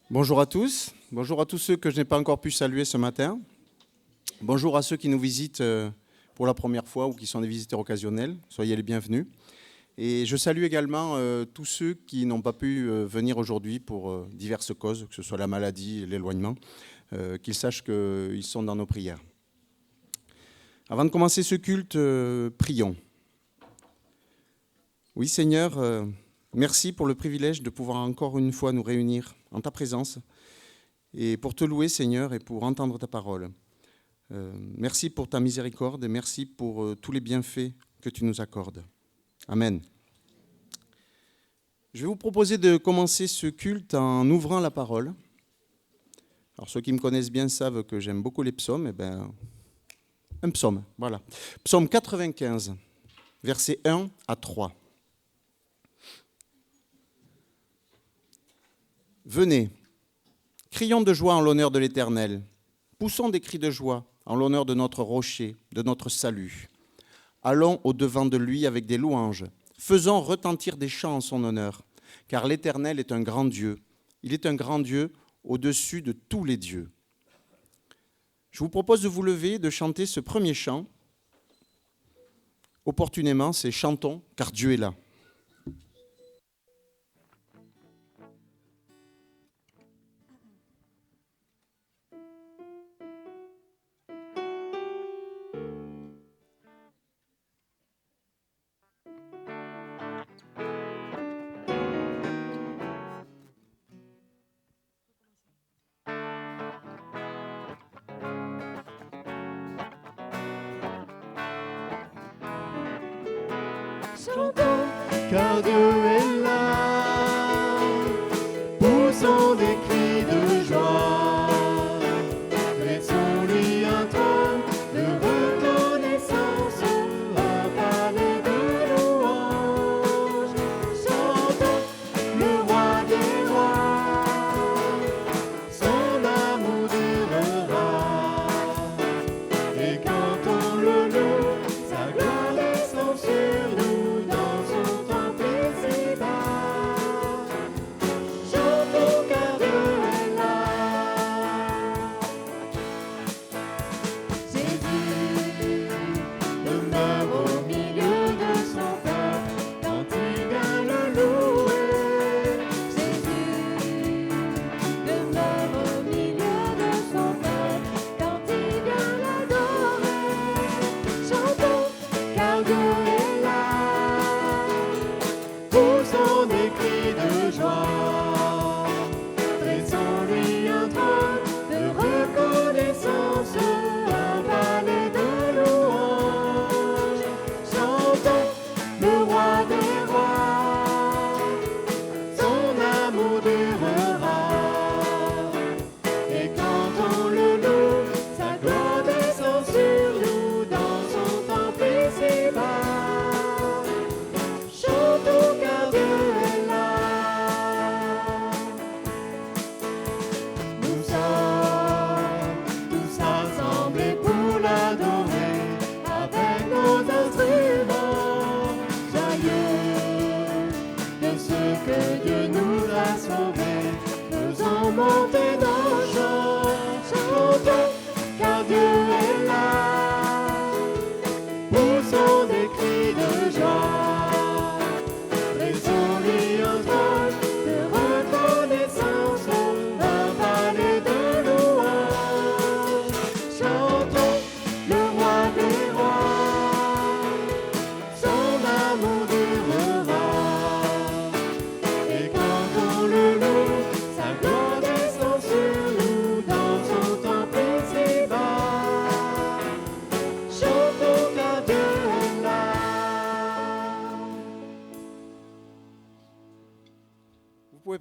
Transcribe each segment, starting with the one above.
Bonjour à tous ceux que je n'ai pas encore pu saluer ce matin. Bonjour à ceux qui nous visitent pour la première fois ou qui sont des visiteurs occasionnels. Soyez les bienvenus. Et je salue également tous ceux qui n'ont pas pu venir aujourd'hui pour diverses causes, que ce soit la maladie, l'éloignement, qu'ils sachent qu'ils sont dans nos prières. Avant de commencer ce culte, prions. Oui Seigneur, merci pour le privilège de pouvoir encore une fois nous réunir en ta présence et pour te louer Seigneur et pour entendre ta parole. Merci pour ta miséricorde et merci pour tous les bienfaits que tu nous accordes. Amen. Je vais vous proposer de commencer ce culte en ouvrant la parole. Alors ceux qui me connaissent bien savent que j'aime beaucoup les psaumes. Un psaume, voilà. Psaume 95, versets 1 à 3. Venez, crions de joie en l'honneur de l'Éternel. Poussons des cris de joie en l'honneur de notre rocher, de notre salut. Allons au-devant de lui avec des louanges. Faisons retentir des chants en son honneur. Car l'Éternel est un grand Dieu. Il est un grand Dieu au-dessus de tous les dieux. Je vous propose de vous lever et de chanter ce premier chant. Opportunément, c'est « Chantons, car Dieu est là ». Chantons, car Dieu est là, poussons des cris de joie, dressons-lui un trône de reconnaissance, un palais de louanges. Chantons le roi des rois, son amour durera, et quand on le loue, sa gloire descend sur nous.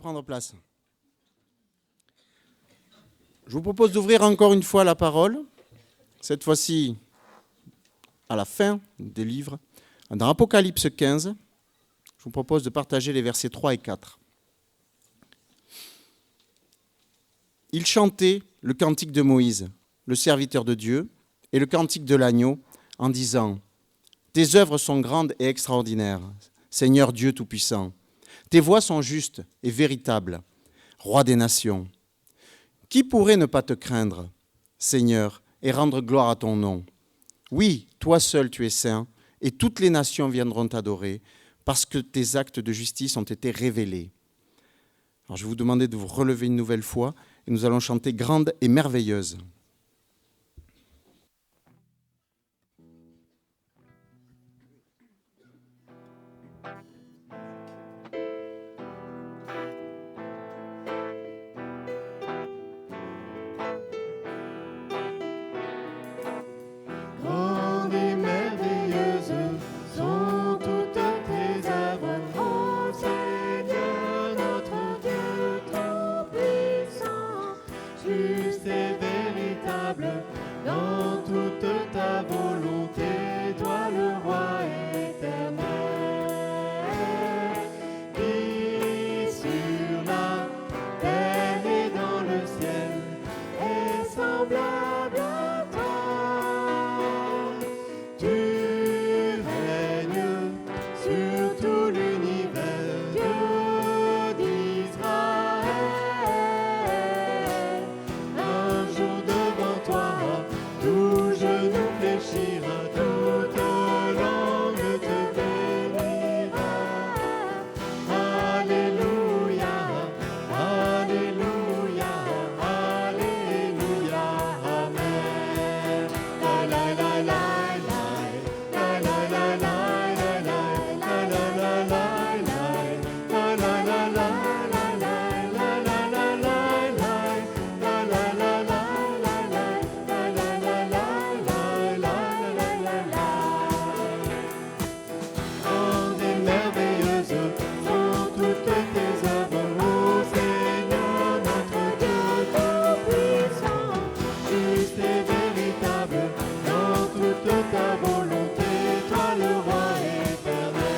Prendre place. Je vous propose d'ouvrir encore une fois la parole, cette fois-ci à la fin des livres, dans Apocalypse 15. Je vous propose de partager les versets 3 et 4. Il chantait le cantique de Moïse, le serviteur de Dieu, et le cantique de l'agneau, en disant « Tes œuvres sont grandes et extraordinaires, Seigneur Dieu Tout-Puissant. Tes voies sont justes et véritables, Roi des nations. Qui pourrait ne pas te craindre, Seigneur, et rendre gloire à ton nom? Oui, toi seul tu es saint, et toutes les nations viendront t'adorer, parce que tes actes de justice ont été révélés. Alors je vais vous demander de vous relever une nouvelle fois, et nous allons chanter Grande et merveilleuse. Grande et merveilleuse sont toutes tes œuvres, ô Seigneur notre Dieu tout-puissant. Juste et véritable dans toute ta volonté, toi le roi éternel. Qui sur la terre et dans le ciel est semblable à toi. Tu règnes sur tout l'univers, Dieu d'Israël. Un jour devant toi, tout genou fléchira, toute langue te bénira. Alléluia, Alléluia, Alléluia, Amen. La la la la la la la la la la la la la la la. Grande et merveilleuse sont toutes tes œuvres, ô Seigneur notre Dieu tout-puissant. Juste et véritable dans toute ta volonté, toi le roi éternel.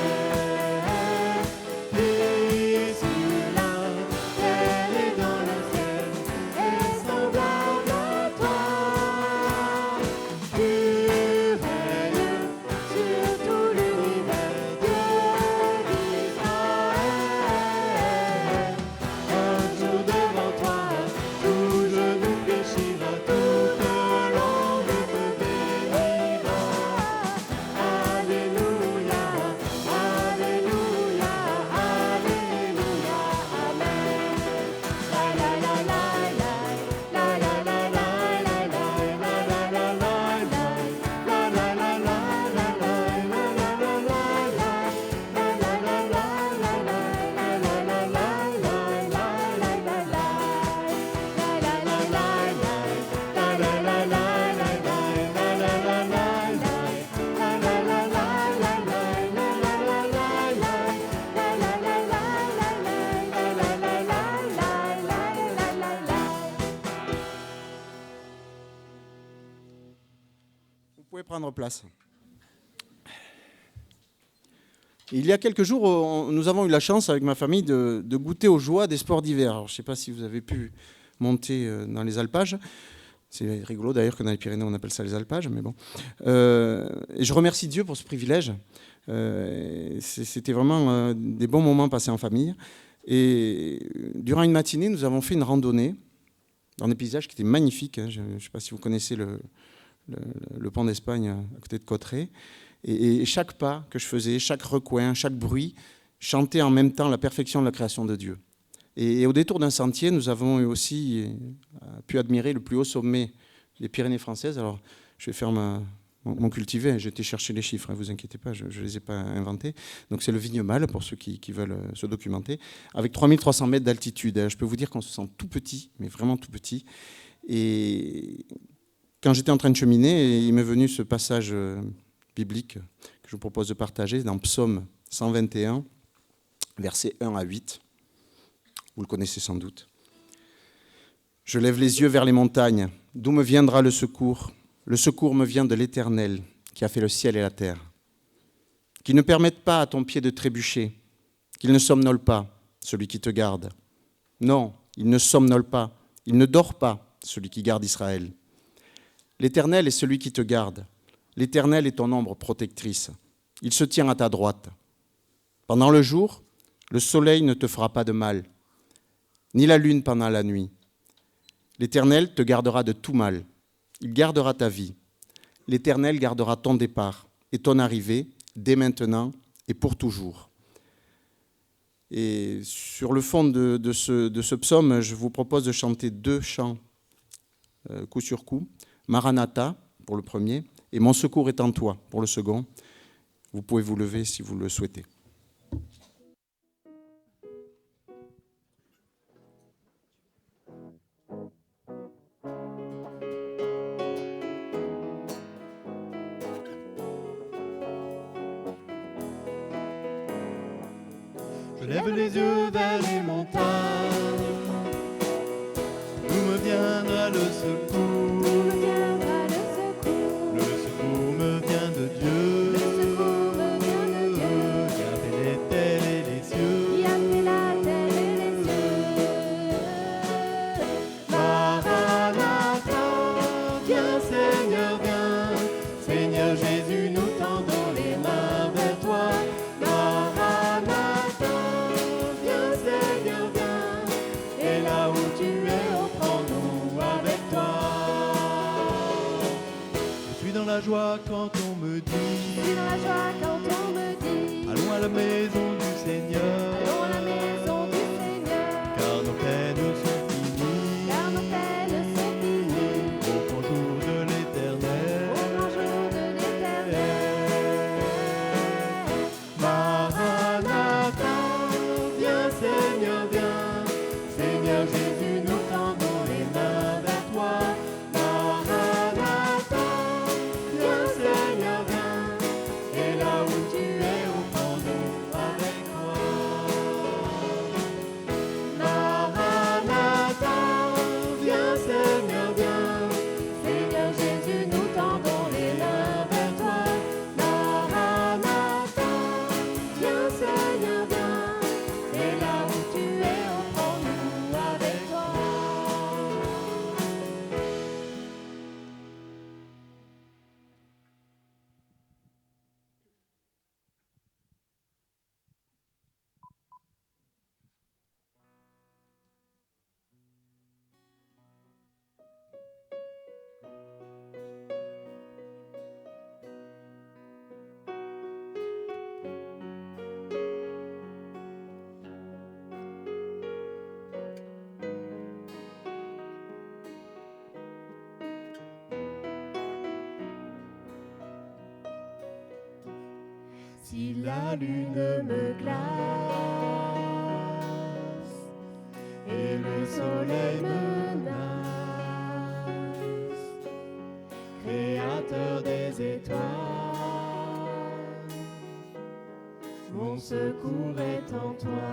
Qui sur la terre et dans le ciel est semblable à toi. Tu règnes sur tout l'univers, Dieu d'Israël. Un jour devant toi, tout genou fléchira, toute langue te bénira. Alléluia, Alléluia, Alléluia, Amen. La la la la la la la la la la la la la Vous pouvez prendre place. Il y a quelques jours, nous avons eu la chance avec ma famille de goûter aux joies des sports d'hiver. Alors, je ne sais pas si vous avez pu monter dans les alpages. C'est rigolo d'ailleurs que dans les Pyrénées, on appelle ça les alpages, mais bon. Et je remercie Dieu pour ce privilège. C'était vraiment des bons moments passés en famille. Et durant une matinée, nous avons fait une randonnée dans des paysages qui étaient magnifiques. Je ne sais pas si vous connaissez le pont d'Espagne à côté de Cauterets. Et chaque pas que je faisais, chaque recoin, chaque bruit, chantait en même temps la perfection de la création de Dieu. Et au détour d'un sentier, nous avons aussi pu admirer le plus haut sommet des Pyrénées françaises. Alors, je vais faire mon cultivé. J'ai été chercher les chiffres, ne vous inquiétez pas, je ne les ai pas inventés. Donc, c'est le Vignemale, pour ceux qui veulent se documenter, avec 3300 mètres d'altitude. Je peux vous dire qu'on se sent tout petit, mais vraiment tout petit. Et quand j'étais en train de cheminer, il m'est venu ce passage biblique que je vous propose de partager dans Psaume 121, versets 1 à 8. Vous le connaissez sans doute. Je lève les yeux vers les montagnes. D'où me viendra le secours? Le secours me vient de l'Éternel, qui a fait le ciel et la terre. Qu'il ne permette pas à ton pied de trébucher, qu'il ne somnole pas, celui qui te garde. Non, il ne somnole pas, il ne dort pas, celui qui garde Israël. L'Éternel est celui qui te garde. L'Éternel est ton ombre protectrice. Il se tient à ta droite. Pendant le jour, le soleil ne te fera pas de mal, ni la lune pendant la nuit. L'Éternel te gardera de tout mal. Il gardera ta vie. L'Éternel gardera ton départ et ton arrivée, dès maintenant et pour toujours. Et sur le fond de ce psaume, je vous propose de chanter 2 chants, coup sur coup. Maranatha, pour le premier, et Mon secours est en toi, pour le second. Vous pouvez vous lever si vous le souhaitez. Je lève les yeux vers les montagnes, d'où me viendra le secours. D'où me viendra le secours? Le secours me vient de Dieu, Le secours me vient de Dieu, qui a fait les terres et les cieux. qui a fait la terre et les cieux. Maranatha, viens Seigneur, viens. Seigneur Jésus, nous tendons les mains vers toi. Maranatha, viens Seigneur, viens. Et là où tu es, oh, prends-nous avec toi. Je suis dans la joie quand on me Je suis dans la dit joie quand on me dit allons à la maison du Seigneur, allons à la maison du Seigneur, car nos peines sont finies. car nos peines sont finies. Au grand jour de Au l'Éternel. grand jour de l'Éternel. Maranatha, viens Seigneur, viens. Seigneur Jésus, nous tendons les mains vers toi. Maranatha, viens Seigneur, viens. Et là où tu es, oh, prends-nous avec toi. Maranatha, viens Seigneur, viens. Seigneur Jésus, nous tendons les mains vers toi. Maranatha, viens Seigneur, viens. Et là où tu es, oh, prends-nous avec toi. Si la lune me glace et le soleil menace, Créateur des étoiles, mon secours est en toi.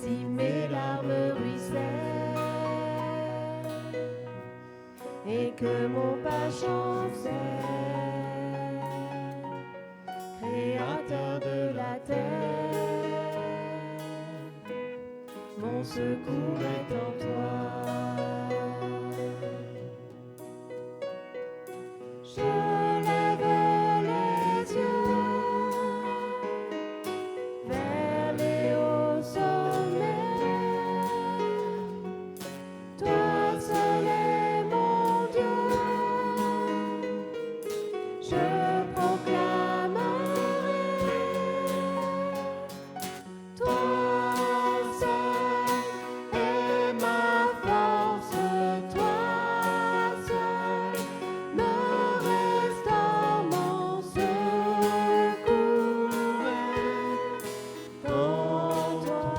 Si mes larmes ruissellent et que mon pas chancelle, Créateur de la terre, mon secours est en toi. Je lève les yeux vers les hauts sommets. Toi seul est mon Dieu. Je proclamerai. Toi seul est ma force. Toi seul me restaure. Mon secours est en toi.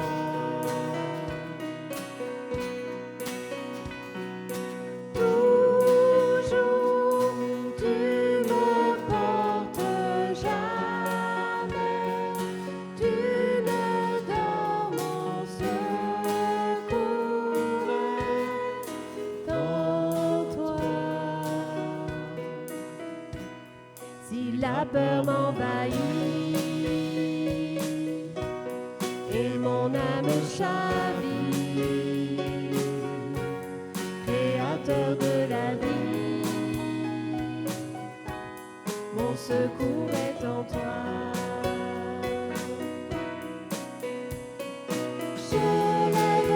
Toujours tu me portes, jamais tu ne dors. Mon secours est en toi. Si la peur m'envahit et mon âme chavire, Créateur de la vie, mon secours est en toi. Je lève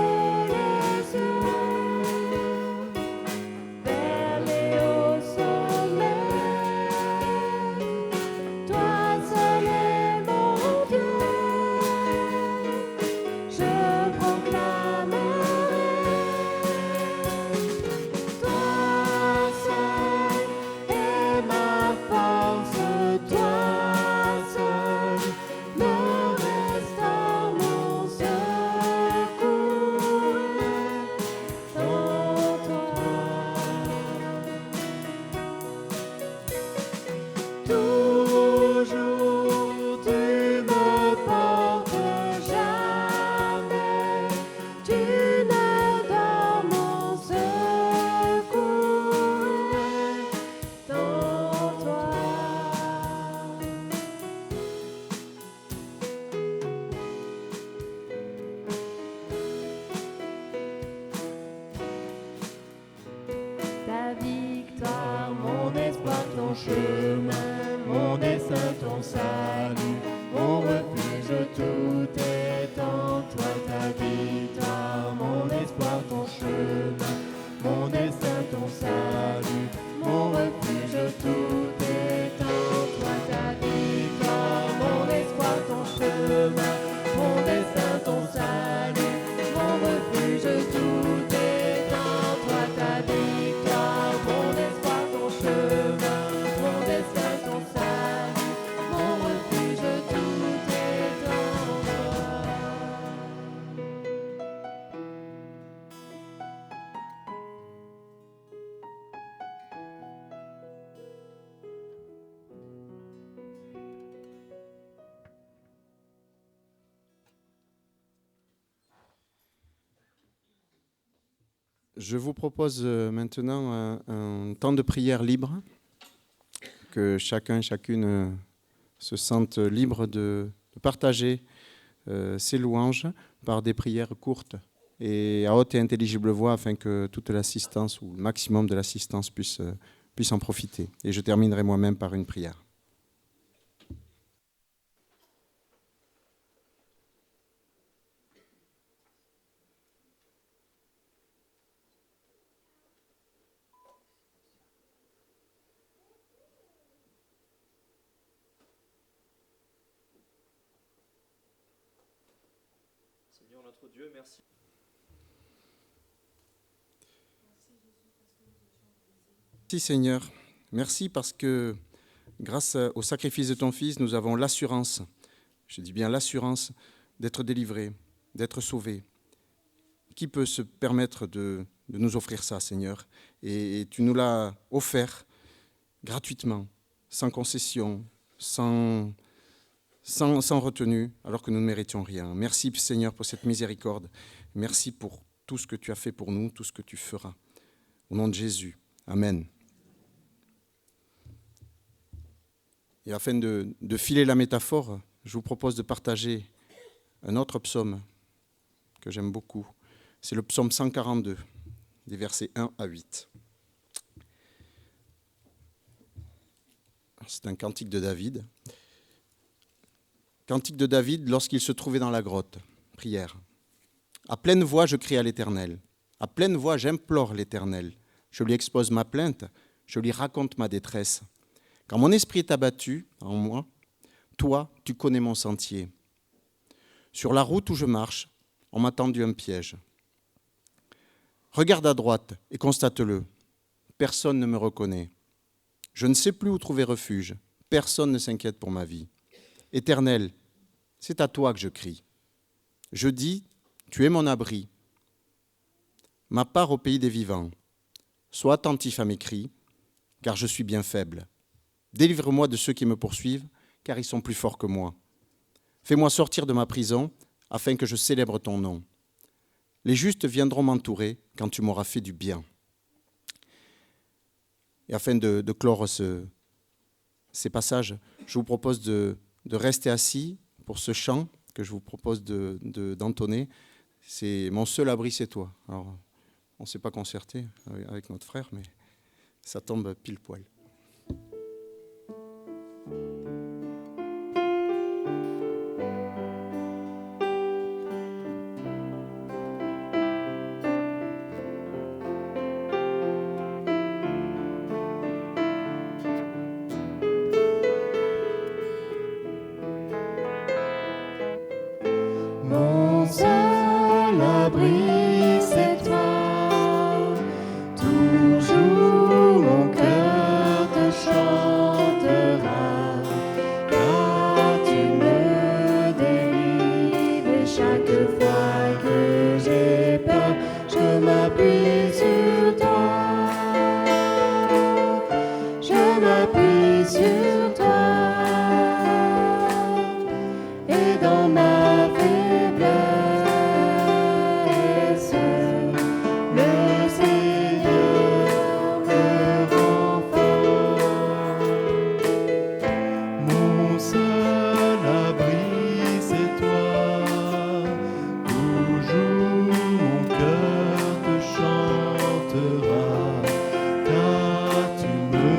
chemin, mon destin, ton salut, mon refuge, tout est en toi, ta victoire, mon espoir, ton chemin, mon destin, ton salut, mon refuge, tout est en toi. Je vous propose maintenant un temps de prière libre, que chacun et chacune se sente libre de partager ses louanges par des prières courtes et à haute et intelligible voix afin que toute l'assistance ou le maximum de l'assistance puisse en profiter. Et je terminerai moi-même par une prière. Seigneur notre Dieu, merci. Merci Seigneur, merci parce que grâce au sacrifice de ton Fils, nous avons l'assurance, je dis bien l'assurance, d'être délivrés, d'être sauvés. Qui peut se permettre de nous offrir ça, Seigneur? Et tu nous l'as offert gratuitement, sans concession, sans retenue, alors que nous ne méritions rien. Merci Seigneur pour cette miséricorde. Merci pour tout ce que tu as fait pour nous, tout ce que tu feras. Au nom de Jésus. Amen. Et afin de filer la métaphore, je vous propose de partager un autre psaume que j'aime beaucoup. C'est le psaume 142, des versets 1 à 8. C'est un cantique de David. Cantique de David lorsqu'il se trouvait dans la grotte. Prière. À pleine voix, je crie à l'Éternel. À pleine voix, j'implore l'Éternel. Je lui expose ma plainte, je lui raconte ma détresse. Quand mon esprit est abattu en moi, toi, tu connais mon sentier. Sur la route où je marche, on m'a tendu un piège. Regarde à droite et constate-le. Personne ne me reconnaît. Je ne sais plus où trouver refuge. Personne ne s'inquiète pour ma vie. Éternel, c'est à toi que je crie. Je dis, tu es mon abri, ma part au pays des vivants. Sois attentif à mes cris, car je suis bien faible. Délivre-moi de ceux qui me poursuivent, car ils sont plus forts que moi. Fais-moi sortir de ma prison, afin que je célèbre ton nom. Les justes viendront m'entourer quand tu m'auras fait du bien. Et afin de clore ces passages, je vous propose de rester assis pour ce chant que je vous propose d'entonner. C'est « Mon seul abri, c'est toi ». Alors, on ne s'est pas concerté avec notre frère, mais ça tombe pile poil. Mon seul abri, c'est toi. Toujours mon cœur te chantera, car tu me délivres. Et chaque fois que j'ai peur, je m'appuie sur toi. Je m'appuie sur toi. Et dans ma faiblesse, le Seigneur me rend fort. Mon seul abri, c'est toi. Toujours mon cœur te chantera, car tu me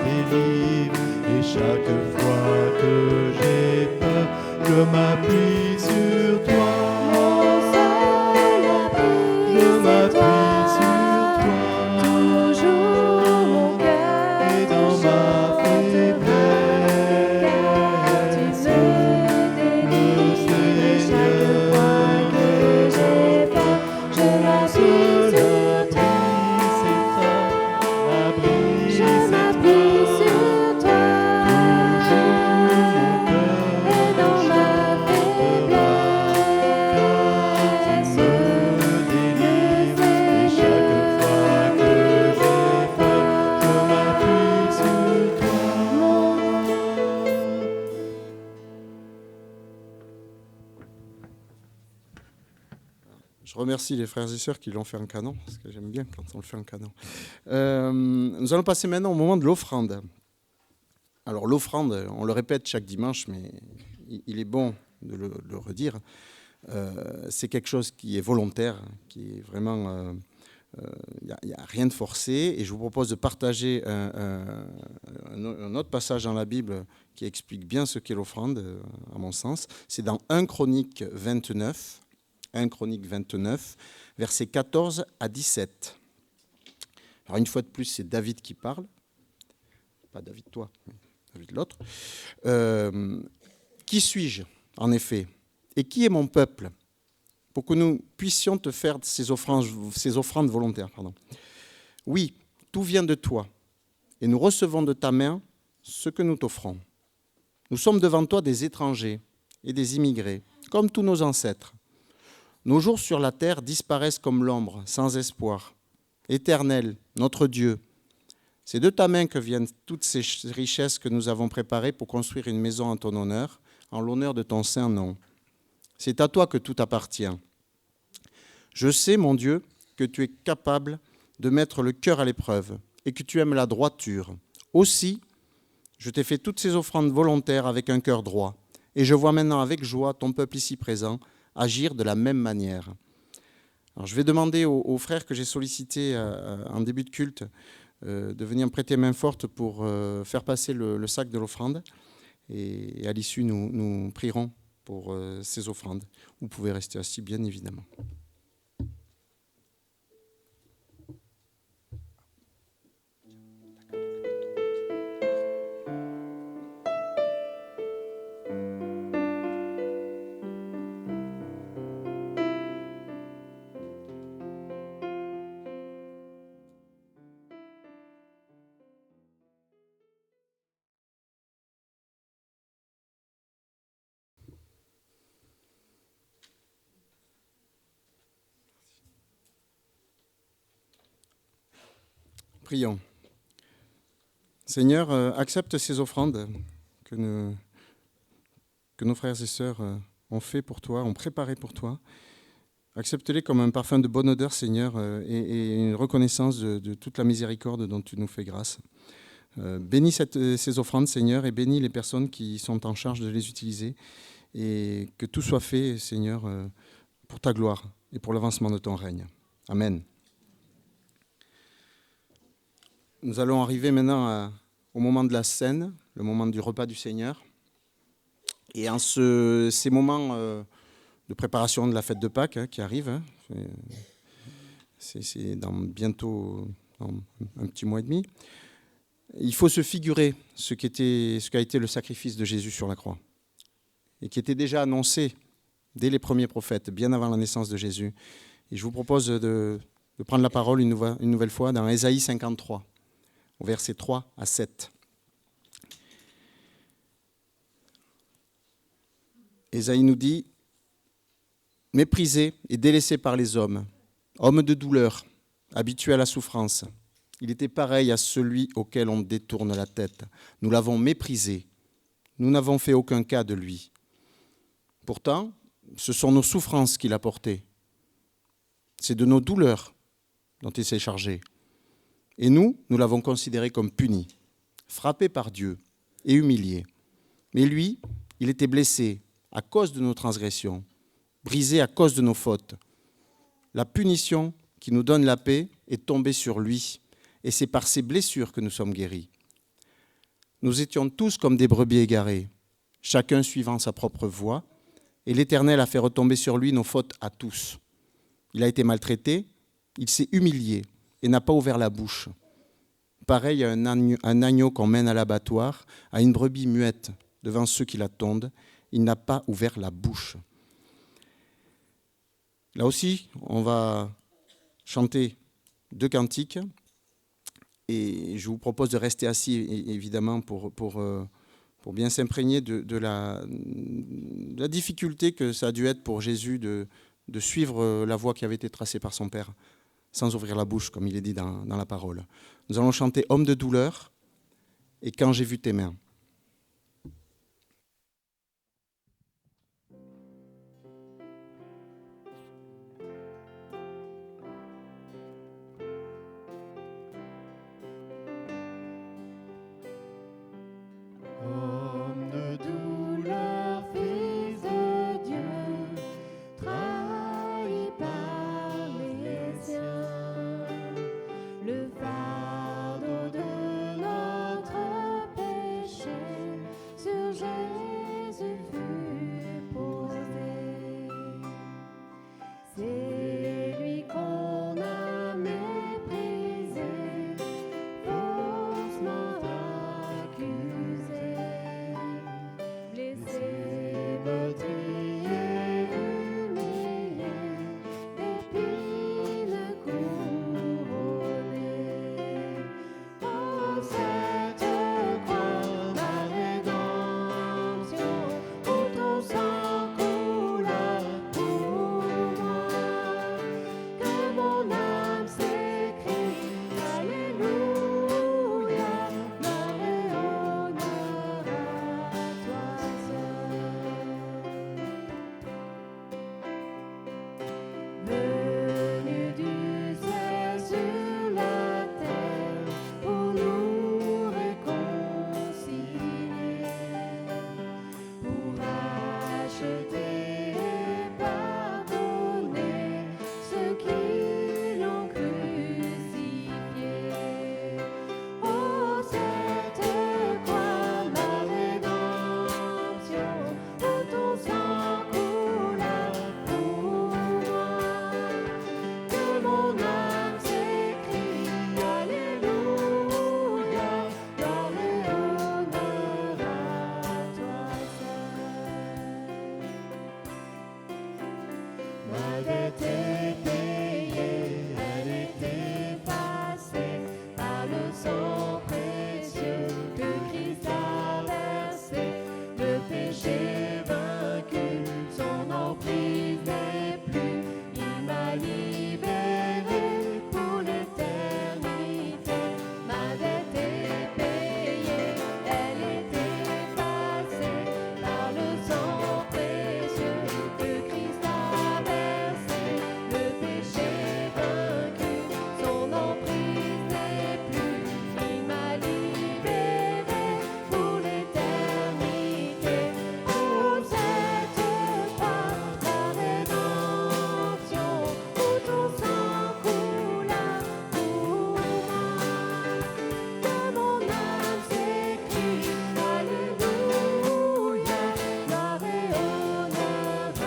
délivres. Et chaque fois que j'ai peur, je m'appuie sur toi. Mon seul abri, je m'appuie sur toi. Toujours mon cœur et dans ma faiblesse, Je remercie les frères et sœurs qui l'ont fait en canon, parce que j'aime bien quand on le fait en canon. Nous allons passer maintenant au moment de l'offrande. Alors l'offrande, on le répète chaque dimanche, mais il est bon de le redire. C'est quelque chose qui est volontaire, qui est vraiment... Il n'y a rien de forcé. Et je vous propose de partager un autre passage dans la Bible qui explique bien ce qu'est l'offrande, à mon sens. C'est dans 1 Chronique 29. 1 Chronique 29, versets 14 à 17. Alors une fois de plus, c'est David qui parle. Pas David toi, mais David l'autre. Qui suis-je, en effet, et qui est mon peuple, pour que nous puissions te faire ces offrandes volontaires. Oui, tout vient de toi, et nous recevons de ta main ce que nous t'offrons. Nous sommes devant toi des étrangers et des immigrés, comme tous nos ancêtres. Nos jours sur la terre disparaissent comme l'ombre, sans espoir. Éternel, notre Dieu, c'est de ta main que viennent toutes ces richesses que nous avons préparées pour construire une maison en ton honneur, en l'honneur de ton saint nom. C'est à toi que tout appartient. Je sais, mon Dieu, que tu es capable de mettre le cœur à l'épreuve et que tu aimes la droiture. Aussi, je t'ai fait toutes ces offrandes volontaires avec un cœur droit. Et je vois maintenant avec joie ton peuple ici présent agir de la même manière. Alors, je vais demander aux frères que j'ai sollicités en début de culte de venir me prêter main forte pour faire passer le sac de l'offrande. Et à l'issue, nous prierons pour ces offrandes. Vous pouvez rester assis, bien évidemment. Prions. Seigneur, accepte ces offrandes que nos frères et sœurs ont fait pour toi, ont préparé pour toi. Accepte-les comme un parfum de bonne odeur, Seigneur, et une reconnaissance de toute la miséricorde dont tu nous fais grâce. Bénis ces offrandes, Seigneur, et bénis les personnes qui sont en charge de les utiliser, et que tout soit fait, Seigneur, pour ta gloire et pour l'avancement de ton règne. Amen. Nous allons arriver maintenant au moment de la scène, le moment du repas du Seigneur. Et en ces moments de préparation de la fête de Pâques qui arrive, c'est bientôt dans un petit mois et demi, il faut se figurer ce qu'a été le sacrifice de Jésus sur la croix, et qui était déjà annoncé dès les premiers prophètes, bien avant la naissance de Jésus. Et je vous propose de prendre la parole une nouvelle fois dans Ésaïe 53. Au verset 3 à 7. Ésaïe nous dit « Méprisé et délaissé par les hommes, homme de douleur, habitué à la souffrance, il était pareil à celui auquel on détourne la tête. Nous l'avons méprisé, nous n'avons fait aucun cas de lui. Pourtant, ce sont nos souffrances qu'il a portées. C'est de nos douleurs dont il s'est chargé. Et nous l'avons considéré comme puni, frappé par Dieu et humilié. Mais lui, il était blessé à cause de nos transgressions, brisé à cause de nos fautes. La punition qui nous donne la paix est tombée sur lui, et c'est par ses blessures que nous sommes guéris. Nous étions tous comme des brebis égarées, chacun suivant sa propre voie, et l'Éternel a fait retomber sur lui nos fautes à tous. Il a été maltraité, il s'est humilié, et n'a pas ouvert la bouche. Pareil à un agneau qu'on mène à l'abattoir, à une brebis muette devant ceux qui la tondent, il n'a pas ouvert la bouche. Là aussi, on va chanter 2 cantiques, et je vous propose de rester assis, évidemment, pour bien s'imprégner de la difficulté que ça a dû être pour Jésus de suivre la voie qui avait été tracée par son Père, sans ouvrir la bouche, comme il est dit dans la parole. Nous allons chanter « Homme de douleur » et « Quand j'ai vu tes mains ». Ma dette est payée, elle est effacée par le sang précieux que Christ a versé. Le péché vaincu, son emprise n'est plus. Il m'a libéré pour l'éternité. Ma dette est payée, elle est effacée par le sang précieux que Christ a versé. Le péché vaincu, son emprise n'est plus. Il m'a libéré pour l'éternité. Oh, cette part, la rédemption, où ton sang coula pour moi. Que mon âme s'écrie, Alléluia, gloire et honneur à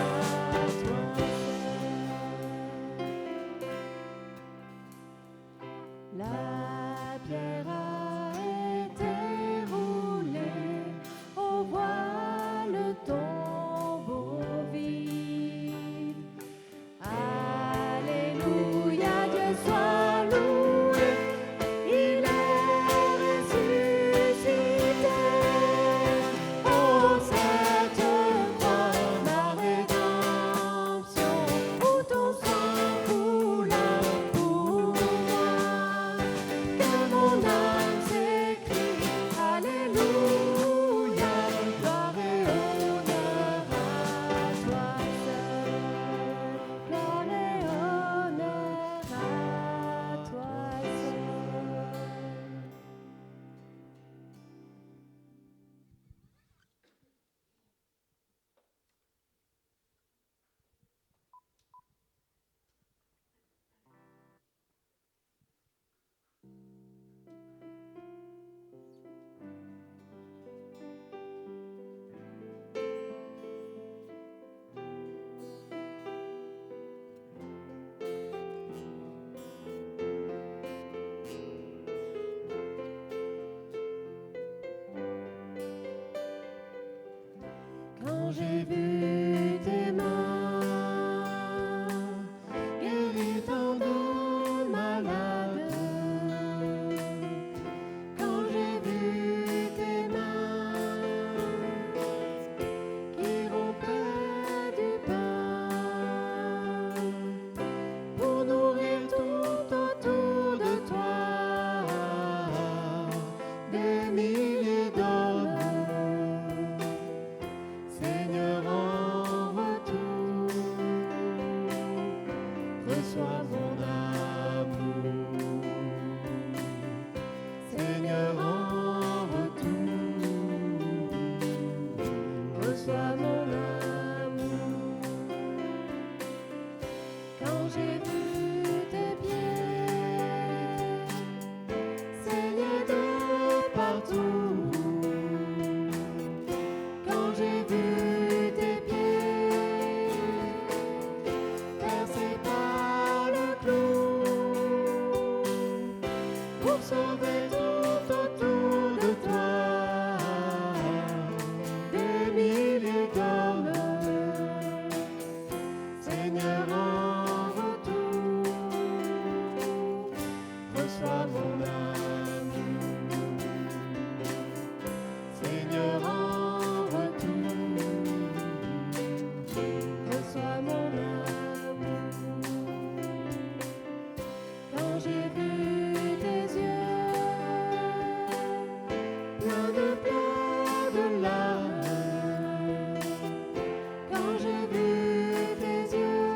toi. La pierre a été roulée, au voile tombeau vide. Alléluia, Dieu soit loué, il est ressuscité. Oh, cette croix, ma rédemption, où ton sang coula pour moi. Que mon âme s'écrie, Alléluia, gloire et honneur à toi seul. Gloire et honneur à toi seul. Quand j'ai vu tes mains guérir tant de malades, quand j'ai vu tes mains qui rompaient du pain pour nourrir tout autour de toi des milliers d'hommes. Seigneur, en retour, reçois mon amour. Seigneur, en retour, reçois mon amour. Quand j'ai vu tes pieds saigner de partout, quand j'ai vu tes pieds percés par le clou pour sauver tout autour de toi des milliers d'hommes. Seigneur, en retour, reçois mon amour. Seigneur, en retour, reçois mon amour. Quand j'ai vu tes yeux pleins de larmes, quand j'ai vu tes yeux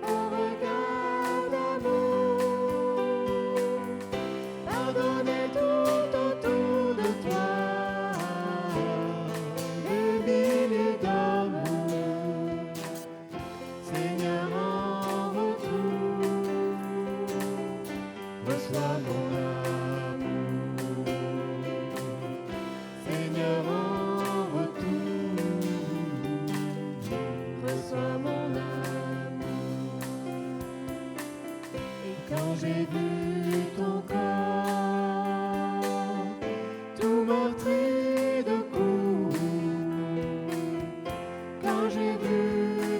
au regard d'amour, pardonner tout autour de toi des milliers d'hommes. Seigneur, en retour, reçois mon amour. Seigneur, en retour, reçois mon amour. Et quand j'ai vu ton corps tout meurtri de coups, quand j'ai vu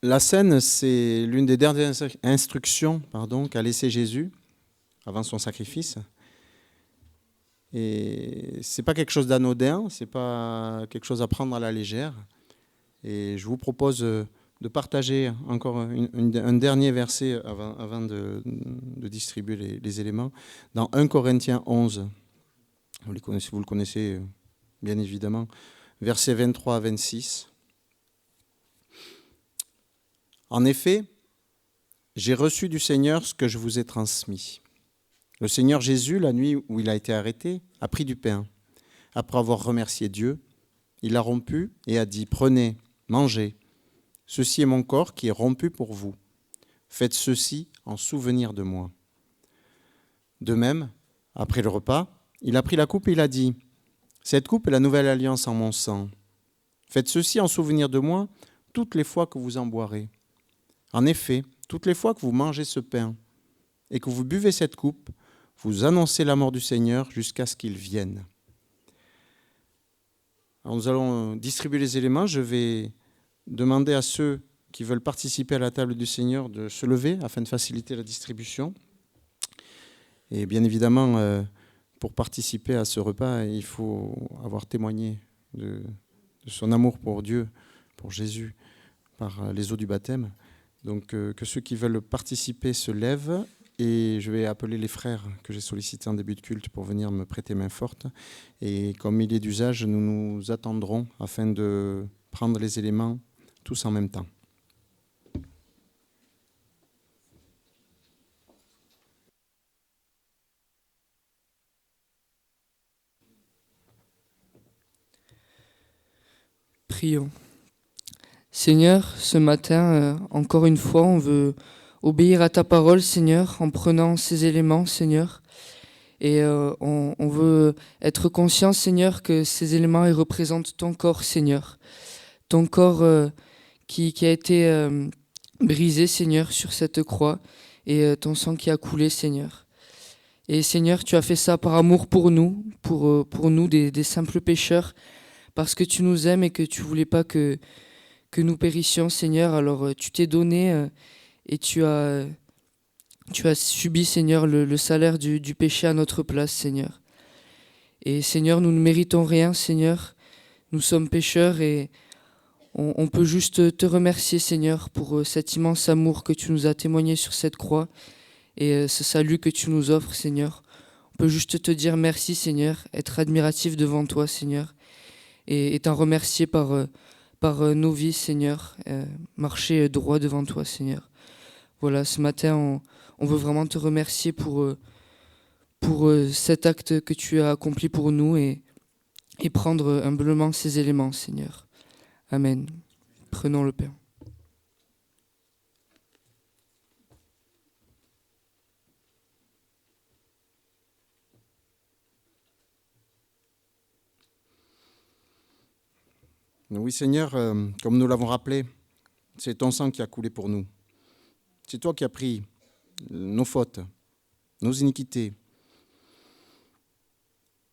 La scène, c'est l'une des dernières instructions qu'a laissé Jésus avant son sacrifice. Et c'est pas quelque chose d'anodin, c'est pas quelque chose à prendre à la légère. Et je vous propose de partager encore un dernier verset avant de distribuer les éléments. Dans 1 Corinthiens 11, vous le connaissez bien évidemment, versets 23 à 26. En effet, j'ai reçu du Seigneur ce que je vous ai transmis. Le Seigneur Jésus, la nuit où il a été arrêté, a pris du pain. Après avoir remercié Dieu, il l'a rompu et a dit « Prenez, mangez. Ceci est mon corps qui est rompu pour vous. Faites ceci en souvenir de moi. » De même, après le repas, il a pris la coupe et il a dit « Cette coupe est la nouvelle alliance en mon sang. Faites ceci en souvenir de moi toutes les fois que vous en boirez. En effet, toutes les fois que vous mangez ce pain et que vous buvez cette coupe, vous annoncez la mort du Seigneur jusqu'à ce qu'il vienne. » Alors nous allons distribuer les éléments. Je vais demander à ceux qui veulent participer à la table du Seigneur de se lever afin de faciliter la distribution. Et bien évidemment, pour participer à ce repas, il faut avoir témoigné de son amour pour Dieu, pour Jésus, par les eaux du baptême. Donc que ceux qui veulent participer se lèvent. Et je vais appeler les frères que j'ai sollicités en début de culte pour venir me prêter main forte. Et comme il est d'usage, nous nous attendrons afin de prendre les éléments tous en même temps. Prions. Seigneur, ce matin, encore une fois, on veut obéir à ta parole, Seigneur, en prenant ces éléments, Seigneur. Et on veut être conscient, Seigneur, que ces éléments ils représentent ton corps, Seigneur. Ton corps qui a été brisé, Seigneur, sur cette croix, et ton sang qui a coulé, Seigneur. Et Seigneur, tu as fait ça par amour pour nous, pour nous, des simples pécheurs, parce que tu nous aimes et que tu voulais pas que nous périssions, Seigneur. Alors tu t'es donné et tu as subi, Seigneur, le salaire du péché à notre place, Seigneur. Et Seigneur, nous ne méritons rien, Seigneur. Nous sommes pécheurs et on peut juste te remercier, Seigneur, pour cet immense amour que tu nous as témoigné sur cette croix et ce salut que tu nous offres, Seigneur. On peut juste te dire merci, Seigneur, être admiratif devant toi, Seigneur, et t'en remercier par nos vies, Seigneur, marcher droit devant toi, Seigneur. Voilà, ce matin, on veut vraiment te remercier pour cet acte que tu as accompli pour nous et prendre humblement ces éléments, Seigneur. Amen. Prenons le pain. Oui, Seigneur, comme nous l'avons rappelé, c'est ton sang qui a coulé pour nous. C'est toi qui as pris nos fautes, nos iniquités.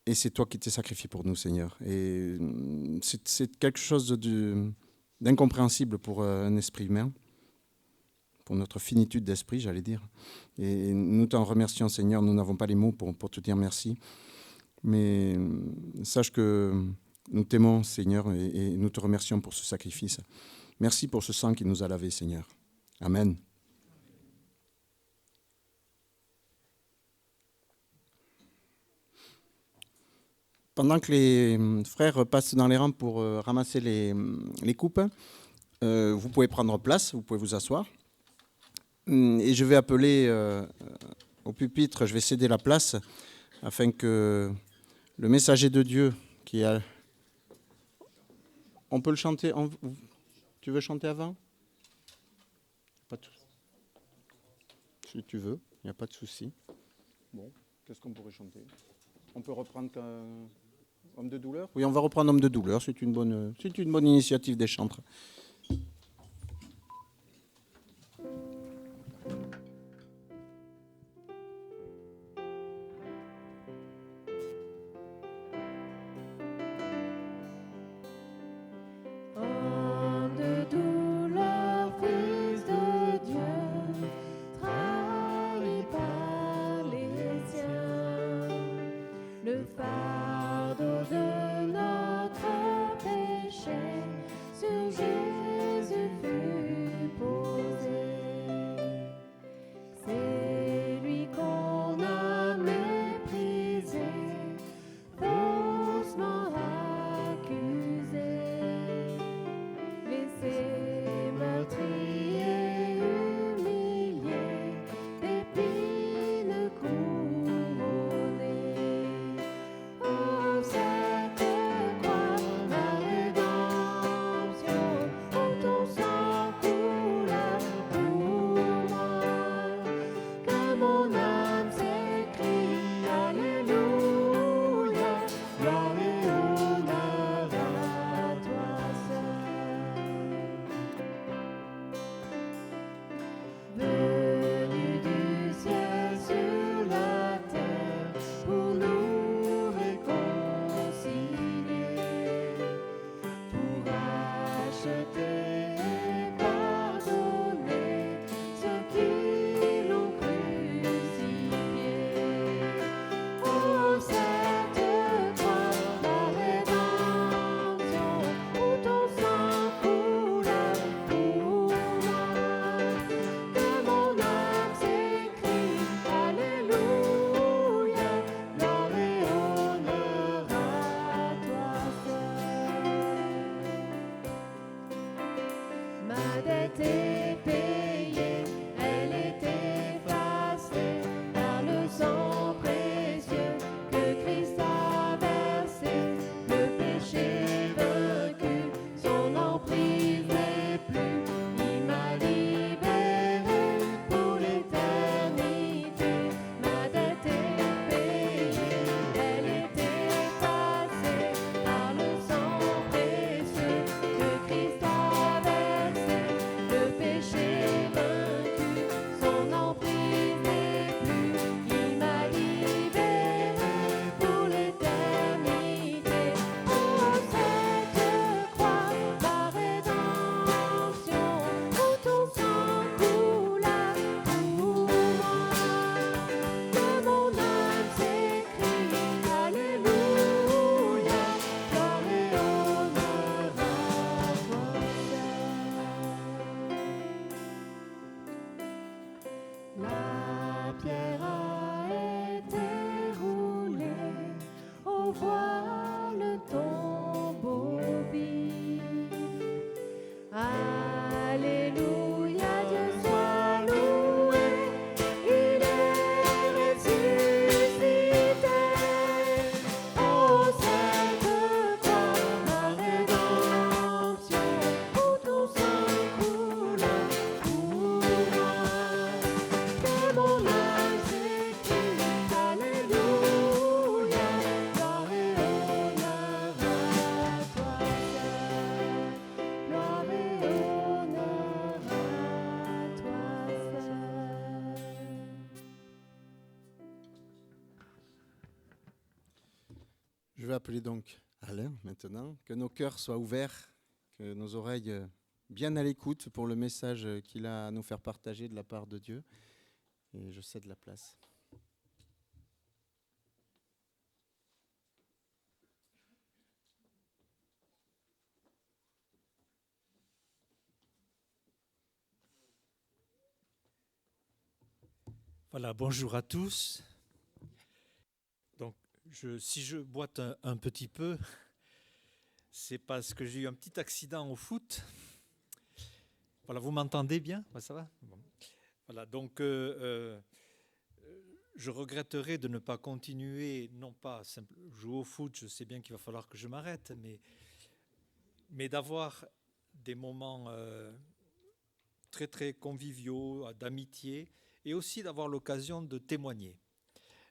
Et c'est toi qui t'es sacrifié pour nous, Seigneur. Et c'est quelque chose d'incompréhensible pour un esprit humain, pour notre finitude d'esprit, j'allais dire. Et nous t'en remercions, Seigneur. Nous n'avons pas les mots pour te dire merci. Mais sache que nous t'aimons, Seigneur, et nous te remercions pour ce sacrifice. Merci pour ce sang qui nous a lavés, Seigneur. Amen. Pendant que les frères passent dans les rangs pour ramasser les coupes, vous pouvez prendre place, vous pouvez vous asseoir. Et je vais appeler au pupitre, je vais céder la place afin que le messager de Dieu qui a... On peut le chanter. Tu veux chanter avant? Pas de... Si tu veux, il n'y a pas de souci. Bon, qu'est-ce qu'on pourrait chanter? On peut reprendre Homme de douleur? Oui, on va reprendre Homme de douleur. C'est une bonne initiative des chantres. Homme de douleur, La pierre a été roulée, on voit le tombeau vide. Alléluia, Dieu soit loué, il est ressuscité. Oh, cette croix, ma rédemption, où ton sang coule pour moi. Que mon âme s'écrie, Alléluia, gloire et honneur à toi seul. Gloire et honneur à toi seul. Je vais appeler donc Alain maintenant, que nos cœurs soient ouverts, que nos oreilles bien à l'écoute pour le message qu'il a à nous faire partager de la part de Dieu. Et je cède la place. Voilà, bonjour à tous. Donc, si je boite un petit peu, c'est parce que j'ai eu un petit accident au foot. Voilà, vous m'entendez bien? Ouais, ça va? Bon. Voilà, donc je regretterais de ne pas continuer, non pas jouer au foot, je sais bien qu'il va falloir que je m'arrête, mais d'avoir des moments très très conviviaux, d'amitié, et aussi d'avoir l'occasion de témoigner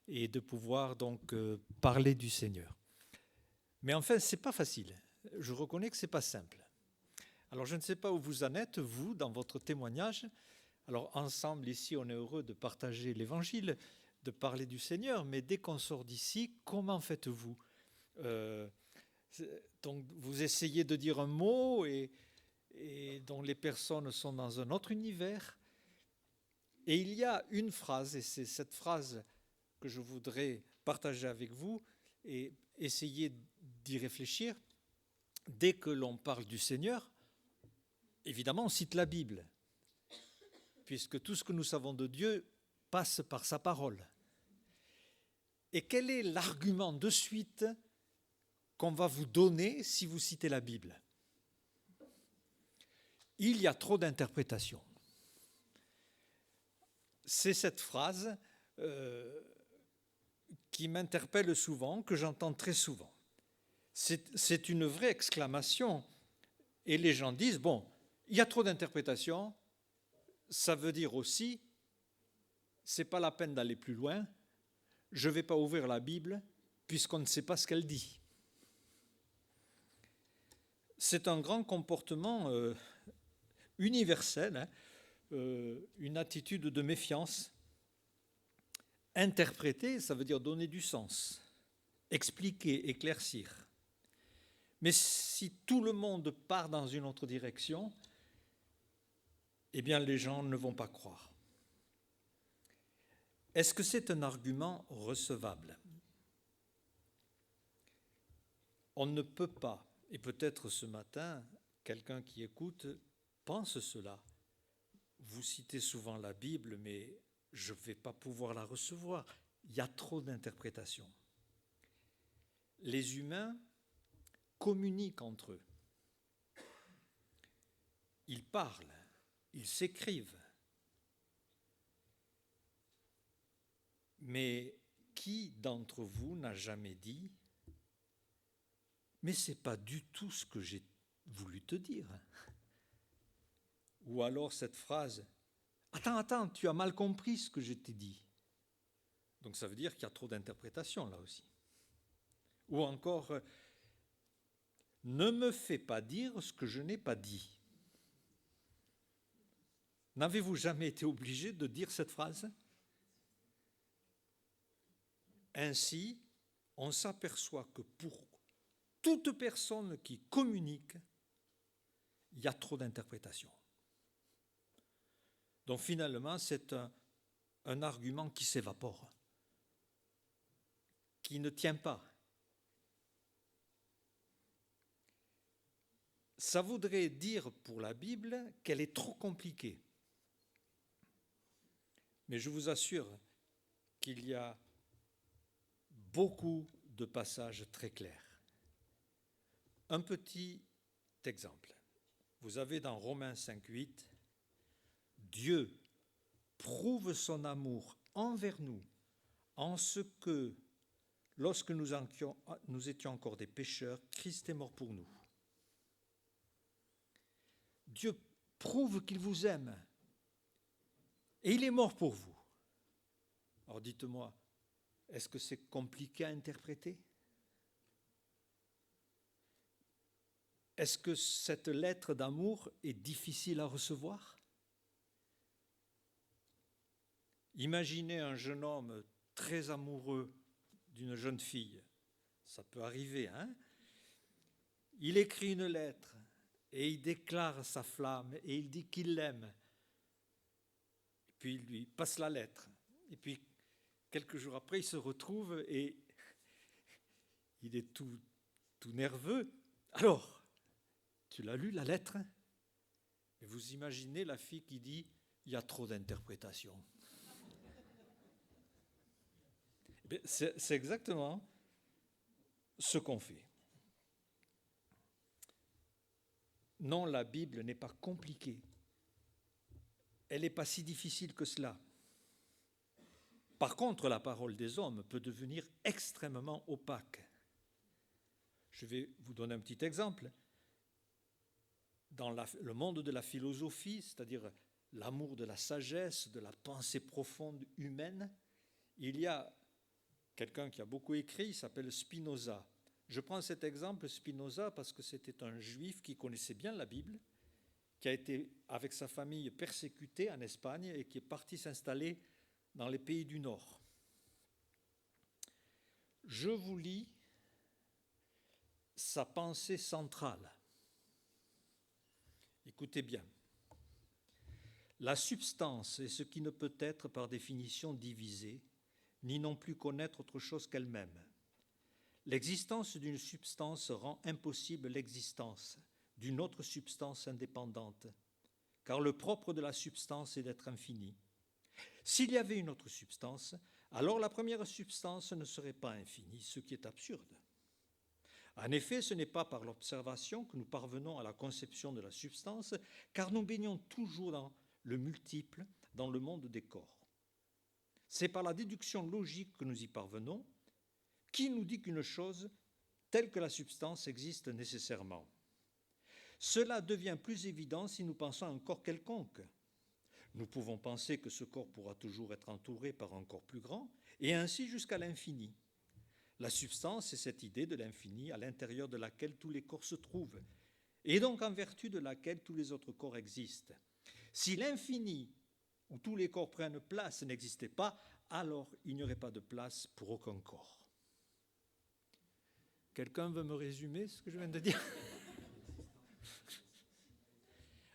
et de pouvoir donc parler du Seigneur. Mais enfin, c'est pas facile. Je reconnais que c'est pas simple. Alors, je ne sais pas où vous en êtes, vous, dans votre témoignage. Alors, ensemble, ici, on est heureux de partager l'Évangile, de parler du Seigneur, mais dès qu'on sort d'ici, comment faites-vous? Donc, vous essayez de dire un mot et dont les personnes sont dans un autre univers. Et il y a une phrase, et c'est cette phrase que je voudrais partager avec vous et essayer d'y réfléchir. Dès que l'on parle du Seigneur, évidemment, on cite la Bible, puisque tout ce que nous savons de Dieu passe par sa parole. Et quel est l'argument de suite qu'on va vous donner si vous citez la Bible? Il y a trop d'interprétations. C'est cette phrase qui m'interpelle souvent, que j'entends très souvent. C'est une vraie exclamation. Et les gens disent, bon, il y a trop d'interprétations, ça veut dire aussi, c'est pas la peine d'aller plus loin, je ne vais pas ouvrir la Bible puisqu'on ne sait pas ce qu'elle dit. C'est un grand comportement universel, hein, une attitude de méfiance. Interpréter, ça veut dire donner du sens, expliquer, éclaircir. Mais si tout le monde part dans une autre direction, eh bien les gens ne vont pas croire. Est-ce que c'est un argument recevable? On ne peut pas, et peut-être ce matin, quelqu'un qui écoute pense cela. Vous citez souvent la Bible, mais je ne vais pas pouvoir la recevoir. Il y a trop d'interprétations. Les humains communiquent entre eux. Ils parlent, ils s'écrivent. Mais qui d'entre vous n'a jamais dit « Mais ce n'est pas du tout ce que j'ai voulu te dire ». Ou alors cette phrase « Attends, tu as mal compris ce que je t'ai dit ». Donc ça veut dire qu'il y a trop d'interprétations là aussi. Ou encore « Ne me fais pas dire ce que je n'ai pas dit ». N'avez-vous jamais été obligé de dire cette phrase? Ainsi, on s'aperçoit que pour toute personne qui communique, il y a trop d'interprétations. Donc finalement, c'est un argument qui s'évapore, qui ne tient pas. Ça voudrait dire pour la Bible qu'elle est trop compliquée. Mais je vous assure qu'il y a beaucoup de passages très clairs. Un petit exemple. Vous avez dans Romains 5,8, Dieu prouve son amour envers nous en ce que, lorsque nous étions encore des pécheurs, Christ est mort pour nous. Dieu prouve qu'il vous aime et il est mort pour vous. Alors dites-moi, est-ce que c'est compliqué à interpréter? Est-ce que cette lettre d'amour est difficile à recevoir? Imaginez un jeune homme très amoureux d'une jeune fille. Ça peut arriver, hein? Il écrit une lettre et il déclare sa flamme et il dit qu'il l'aime. Et puis il lui passe la lettre. Et puis quelques jours après, il se retrouve et il est tout nerveux. Alors, tu l'as lu la lettre? Et vous imaginez la fille qui dit « il y a trop d'interprétations ». C'est exactement ce qu'on fait. Non, la Bible n'est pas compliquée. Elle n'est pas si difficile que cela. Par contre, la parole des hommes peut devenir extrêmement opaque. Je vais vous donner un petit exemple. Dans le monde de la philosophie, c'est-à-dire l'amour de la sagesse, de la pensée profonde humaine, il y a quelqu'un qui a beaucoup écrit, il s'appelle Spinoza. Je prends cet exemple, Spinoza, parce que c'était un juif qui connaissait bien la Bible, qui a été, avec sa famille, persécuté en Espagne et qui est parti s'installer dans les pays du Nord. Je vous lis sa pensée centrale. Écoutez bien. La substance est ce qui ne peut être par définition divisé, ni non plus connaître autre chose qu'elle-même. L'existence d'une substance rend impossible l'existence d'une autre substance indépendante, car le propre de la substance est d'être infinie. S'il y avait une autre substance, alors la première substance ne serait pas infinie, ce qui est absurde. En effet, ce n'est pas par l'observation que nous parvenons à la conception de la substance, car nous baignons toujours dans le multiple, dans le monde des corps. C'est par la déduction logique que nous y parvenons. Qui nous dit qu'une chose telle que la substance existe nécessairement? Cela devient plus évident si nous pensons à un corps quelconque. Nous pouvons penser que ce corps pourra toujours être entouré par un corps plus grand, et ainsi jusqu'à l'infini. La substance est cette idée de l'infini à l'intérieur de laquelle tous les corps se trouvent, et donc en vertu de laquelle tous les autres corps existent. Si l'infini, où tous les corps prennent place, n'existait pas, alors il n'y aurait pas de place pour aucun corps. Quelqu'un veut me résumer ce que je viens de dire?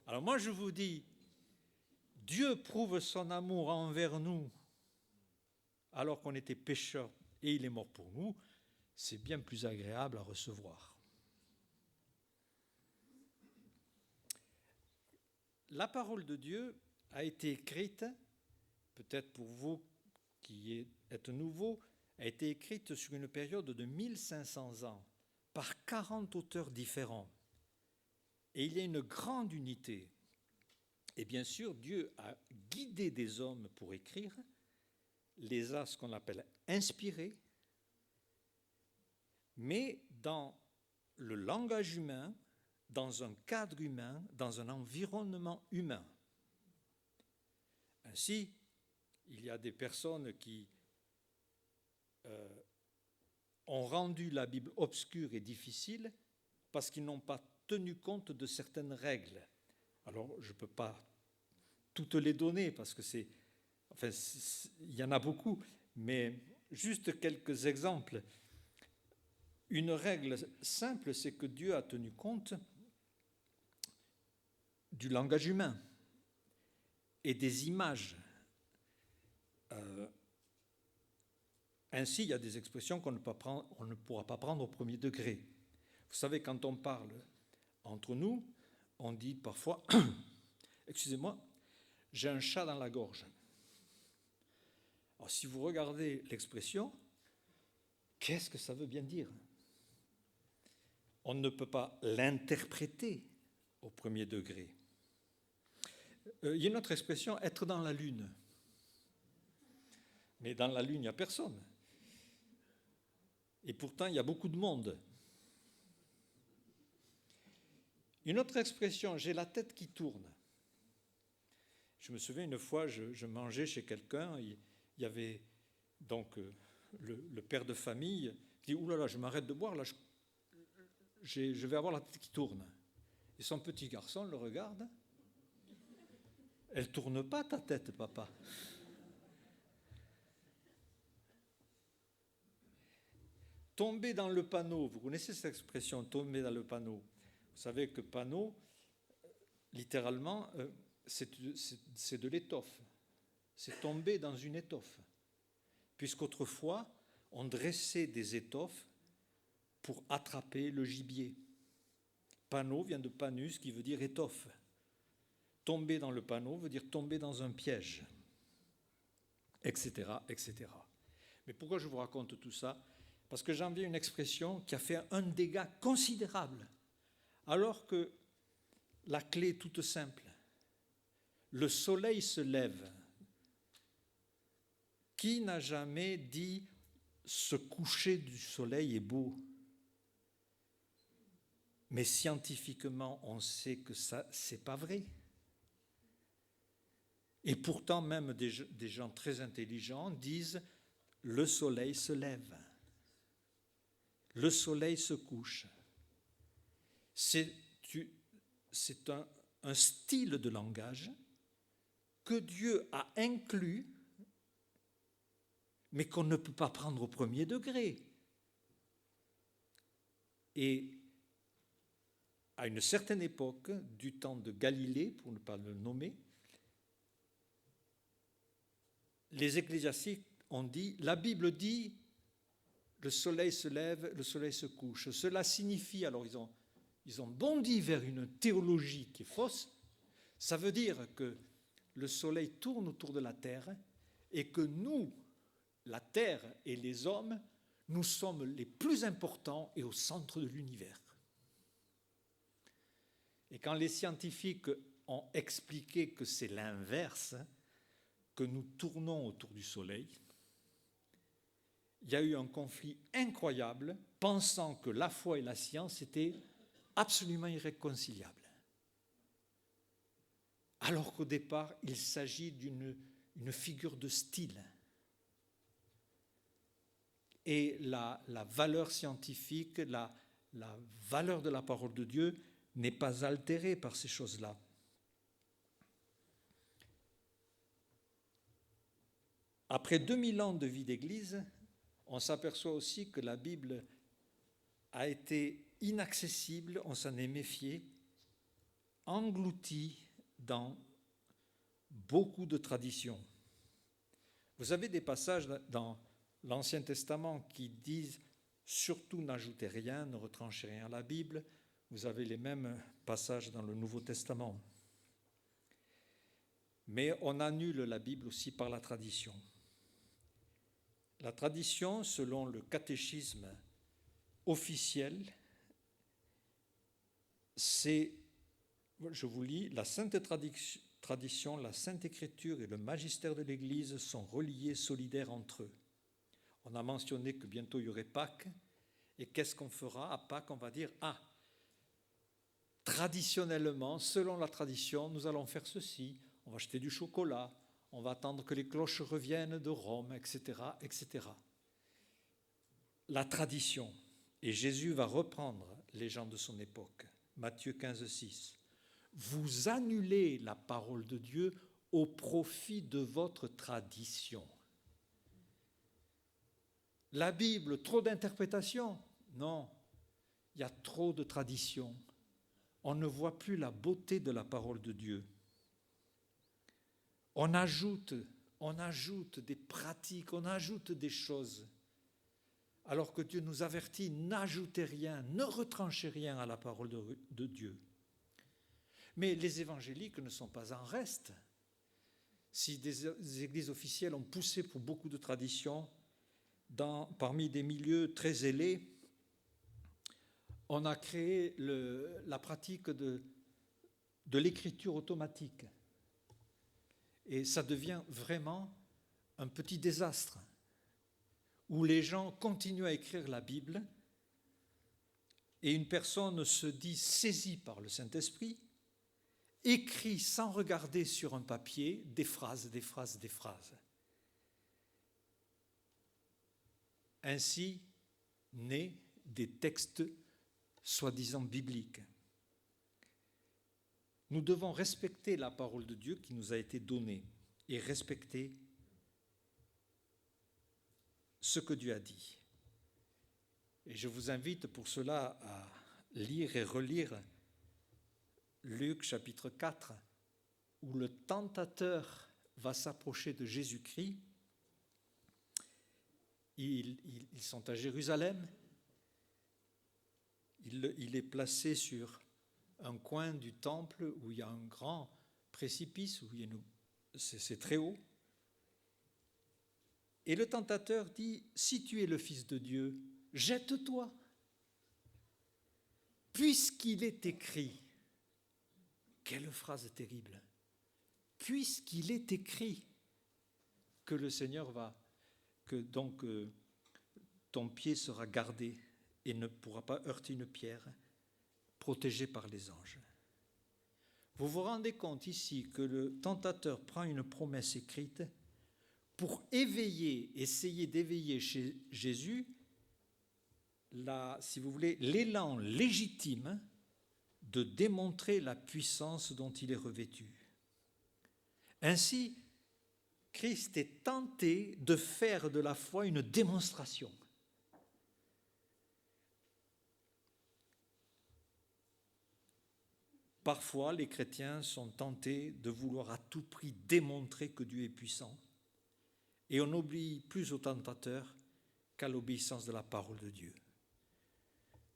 Alors moi je vous dis, Dieu prouve son amour envers nous alors qu'on était pécheurs et il est mort pour nous, c'est bien plus agréable à recevoir. La parole de Dieu a été écrite, peut-être pour vous qui êtes nouveaux, a été écrite sur une période de 1500 ans par 40 auteurs différents. Et il y a une grande unité. Et bien sûr, Dieu a guidé des hommes pour écrire, les a ce qu'on appelle inspirés, mais dans le langage humain, dans un cadre humain, dans un environnement humain. Ainsi, il y a des personnes qui ont rendu la Bible obscure et difficile parce qu'ils n'ont pas tenu compte de certaines règles. Alors, je ne peux pas toutes les donner parce que il y en a beaucoup, mais juste quelques exemples. Une règle simple, c'est que Dieu a tenu compte du langage humain et des images. Ainsi, il y a des expressions qu'on ne pourra pas prendre au premier degré. Vous savez, quand on parle entre nous, on dit parfois « Excusez-moi, j'ai un chat dans la gorge ». Alors, si vous regardez l'expression, qu'est-ce que ça veut bien dire? On ne peut pas l'interpréter au premier degré. Il y a une autre expression, être dans la lune. Mais dans la lune, il n'y a personne. Et pourtant, il y a beaucoup de monde. Une autre expression, j'ai la tête qui tourne. Je me souviens une fois, je mangeais chez quelqu'un, il y avait donc le père de famille qui dit « Ouh là là, je m'arrête de boire, là, je vais avoir la tête qui tourne. » Et son petit garçon le regarde. « Elle ne tourne pas ta tête, papa. » Tomber dans le panneau, vous connaissez cette expression, tomber dans le panneau. Vous savez que panneau, littéralement, c'est de l'étoffe. C'est tomber dans une étoffe. Puisqu'autrefois, on dressait des étoffes pour attraper le gibier. Panneau vient de panus, qui veut dire étoffe. Tomber dans le panneau veut dire tomber dans un piège, etc., etc. Mais pourquoi je vous raconte tout ça? Parce que j'en viens à une expression qui a fait un dégât considérable, alors que la clé est toute simple. Le soleil se lève. Qui n'a jamais dit « ce coucher du soleil est beau » ? Mais scientifiquement, on sait que ça, c'est pas vrai. Et pourtant, même des gens très intelligents disent « le soleil se lève ». Le soleil se couche. C'est un style de langage que Dieu a inclus, mais qu'on ne peut pas prendre au premier degré. Et à une certaine époque, du temps de Galilée, pour ne pas le nommer, les ecclésiastiques ont dit, la Bible dit, le soleil se lève, le soleil se couche. Cela signifie, alors ils ont bondi vers une théologie qui est fausse, ça veut dire que le soleil tourne autour de la terre et que nous, la terre et les hommes, nous sommes les plus importants et au centre de l'univers. Et quand les scientifiques ont expliqué que c'est l'inverse, que nous tournons autour du soleil, il y a eu un conflit incroyable, pensant que la foi et la science étaient absolument irréconciliables. Alors qu'au départ, il s'agit d'une figure de style. Et la valeur scientifique, la valeur de la parole de Dieu n'est pas altérée par ces choses-là. Après 2000 ans de vie d'Église, on s'aperçoit aussi que la Bible a été inaccessible, on s'en est méfié, engloutie dans beaucoup de traditions. Vous avez des passages dans l'Ancien Testament qui disent « surtout n'ajoutez rien, ne retranchez rien à la Bible ». Vous avez les mêmes passages dans le Nouveau Testament. Mais on annule la Bible aussi par la tradition. La tradition, selon le catéchisme officiel, c'est, je vous lis, la sainte tradition, la sainte écriture et le magistère de l'Église sont reliés, solidaires entre eux. On a mentionné que bientôt il y aurait Pâques, et qu'est-ce qu'on fera à Pâques? On va dire, traditionnellement, selon la tradition, nous allons faire ceci, on va acheter du chocolat, on va attendre que les cloches reviennent de Rome, etc., etc. La tradition. Et Jésus va reprendre les gens de son époque. Matthieu 15, 6. Vous annulez la parole de Dieu au profit de votre tradition. La Bible, trop d'interprétations? Non, il y a trop de traditions. On ne voit plus la beauté de la parole de Dieu. On ajoute des pratiques, on ajoute des choses. Alors que Dieu nous avertit, n'ajoutez rien, ne retranchez rien à la parole de Dieu. Mais les évangéliques ne sont pas en reste. si des églises officielles ont poussé pour beaucoup de traditions, parmi des milieux très ailés, on a créé la pratique de l'écriture automatique. Et ça devient vraiment un petit désastre, où les gens continuent à écrire la Bible, et une personne se dit saisie par le Saint-Esprit, écrit sans regarder sur un papier des phrases, des phrases, des phrases. Ainsi naissent des textes soi-disant bibliques. Nous devons respecter la parole de Dieu qui nous a été donnée et respecter ce que Dieu a dit. Et je vous invite pour cela à lire et relire Luc chapitre 4, où le tentateur va s'approcher de Jésus-Christ. Ils sont à Jérusalem. Il est placé sur un coin du temple où il y a un grand précipice, c'est très haut. Et le tentateur dit, si tu es le Fils de Dieu, jette-toi. Puisqu'il est écrit, quelle phrase terrible, puisqu'il est écrit que le Seigneur ton pied sera gardé et ne pourra pas heurter une pierre, protégé par les anges. Vous vous rendez compte ici que le tentateur prend une promesse écrite pour essayer d'éveiller chez Jésus, si vous voulez, l'élan légitime de démontrer la puissance dont il est revêtu. Ainsi, Christ est tenté de faire de la foi une démonstration. Parfois, les chrétiens sont tentés de vouloir à tout prix démontrer que Dieu est puissant, et on obéit plus au tentateur qu'à l'obéissance de la parole de Dieu.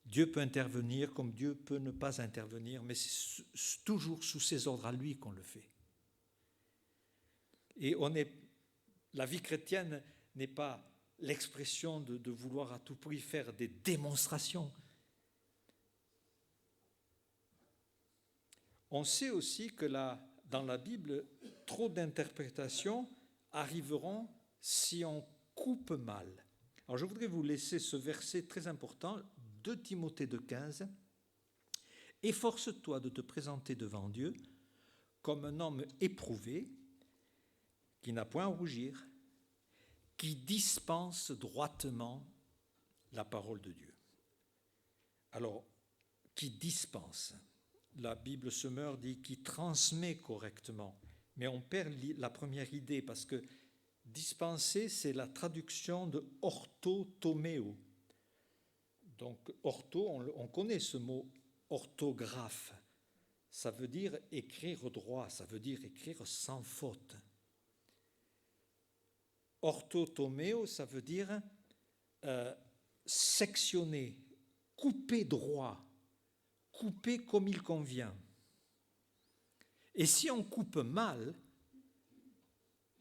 Dieu peut intervenir comme Dieu peut ne pas intervenir, mais c'est toujours sous ses ordres à lui qu'on le fait. Et la vie chrétienne n'est pas l'expression de vouloir à tout prix faire des démonstrations. On sait aussi que dans la Bible, trop d'interprétations arriveront si on coupe mal. Alors je voudrais vous laisser ce verset très important, 2 Timothée 2,15. « Efforce-toi de te présenter devant Dieu comme un homme éprouvé, qui n'a point à rougir, qui dispense droitement la parole de Dieu. » Alors, qui dispense ? La Bible Semeur dit qui transmet correctement, mais on perd la première idée parce que dispenser, c'est la traduction de orthotoméo. Donc, on connaît ce mot orthographe. Ça veut dire écrire droit, ça veut dire écrire sans faute. Orthotoméo, ça veut dire sectionner, couper droit, couper comme il convient. Et si on coupe mal,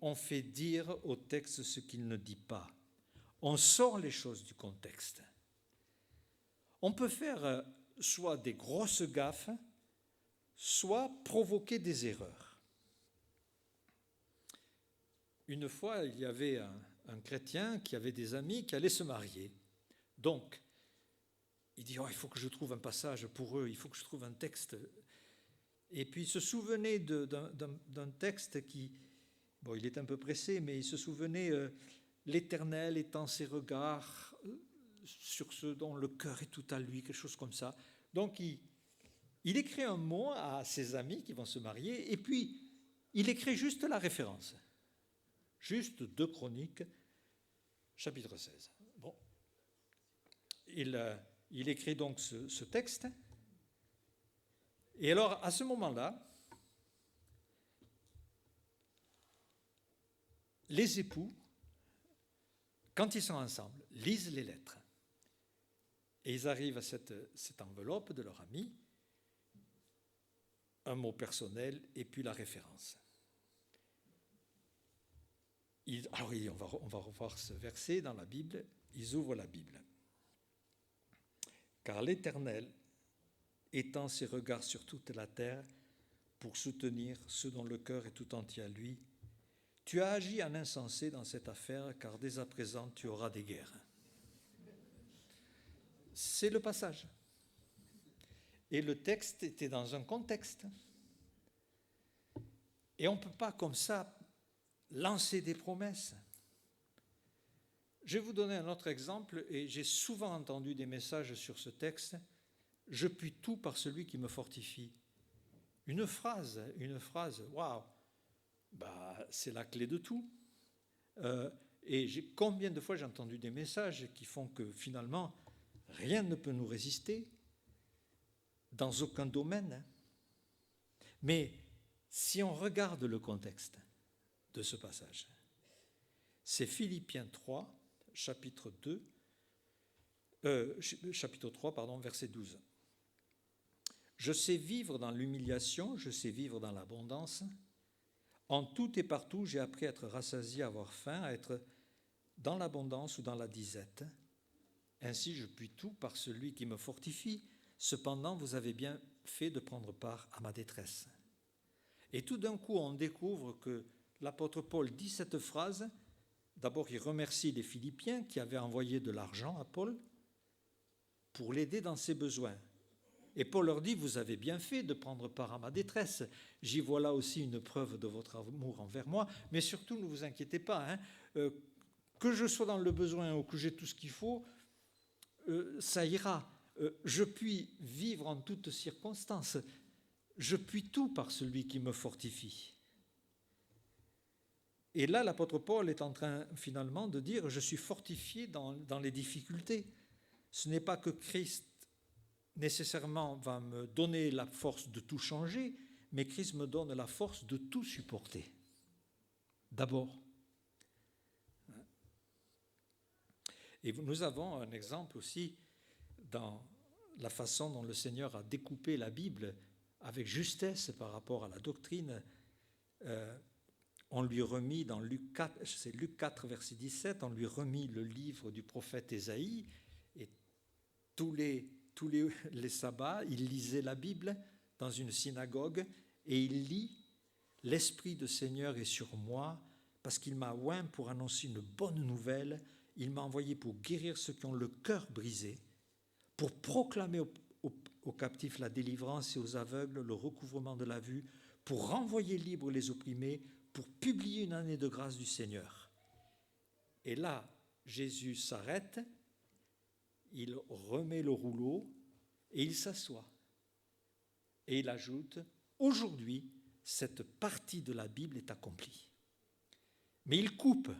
on fait dire au texte ce qu'il ne dit pas. On sort les choses du contexte. On peut faire soit des grosses gaffes, soit provoquer des erreurs. Une fois, il y avait un chrétien qui avait des amis qui allaient se marier. Donc, il dit, il faut que je trouve un passage pour eux, il faut que je trouve un texte. Et puis il se souvenait d'un texte qui, il est un peu pressé, mais il se souvenait, l'Éternel étend ses regards sur ceux dont le cœur est tout à lui, quelque chose comme ça. Donc il écrit un mot à ses amis qui vont se marier, et puis il écrit juste la référence. Juste 2 Chroniques, chapitre 16. Bon. Il écrit donc ce texte. Et alors, à ce moment-là, les époux, quand ils sont ensemble, lisent les lettres. Et ils arrivent à cette enveloppe de leur ami, un mot personnel et puis la référence. on va revoir ce verset dans la Bible. Ils ouvrent la Bible. Car l'Éternel étend ses regards sur toute la terre pour soutenir ceux dont le cœur est tout entier à lui. Tu as agi en insensé dans cette affaire, car dès à présent tu auras des guerres. C'est le passage. Et le texte était dans un contexte. Et on ne peut pas comme ça lancer des promesses. Je vais vous donner un autre exemple, et j'ai souvent entendu des messages sur ce texte. Je puis tout par celui qui me fortifie. Une phrase, waouh, c'est la clé de tout. Combien de fois j'ai entendu des messages qui font que finalement, rien ne peut nous résister, dans aucun domaine. Mais si on regarde le contexte de ce passage, c'est Philippiens 3, chapitre 3, verset 12. Je sais vivre dans l'humiliation, je sais vivre dans l'abondance. En tout et partout, j'ai appris à être rassasié, à avoir faim, à être dans l'abondance ou dans la disette. Ainsi, je puis tout par celui qui me fortifie. Cependant, vous avez bien fait de prendre part à ma détresse. Et tout d'un coup, on découvre que l'apôtre Paul dit cette phrase. D'abord, il remercie les Philippiens qui avaient envoyé de l'argent à Paul pour l'aider dans ses besoins. Et Paul leur dit, vous avez bien fait de prendre part à ma détresse. J'y vois là aussi une preuve de votre amour envers moi. Mais surtout, ne vous inquiétez pas, que je sois dans le besoin ou que j'ai tout ce qu'il faut, ça ira. Je puis vivre en toutes circonstances. Je puis tout par celui qui me fortifie. Et là, l'apôtre Paul est en train finalement de dire, je suis fortifié dans les difficultés. Ce n'est pas que Christ nécessairement va me donner la force de tout changer, mais Christ me donne la force de tout supporter. D'abord. Et nous avons un exemple aussi dans la façon dont le Seigneur a découpé la Bible avec justesse par rapport à la doctrine. On lui remit dans Luc 4, c'est Luc 4, verset 17, on lui remit le livre du prophète Ésaïe, et tous les sabbats, il lisait la Bible dans une synagogue, et il lit « L'Esprit du Seigneur est sur moi, parce qu'il m'a oint pour annoncer une bonne nouvelle, il m'a envoyé pour guérir ceux qui ont le cœur brisé, pour proclamer aux captifs la délivrance et aux aveugles le recouvrement de la vue, pour renvoyer libres les opprimés, pour publier une année de grâce du Seigneur. » Et là, Jésus s'arrête, il remet le rouleau et il s'assoit. Et il ajoute, aujourd'hui, cette partie de la Bible est accomplie. Mais il coupe,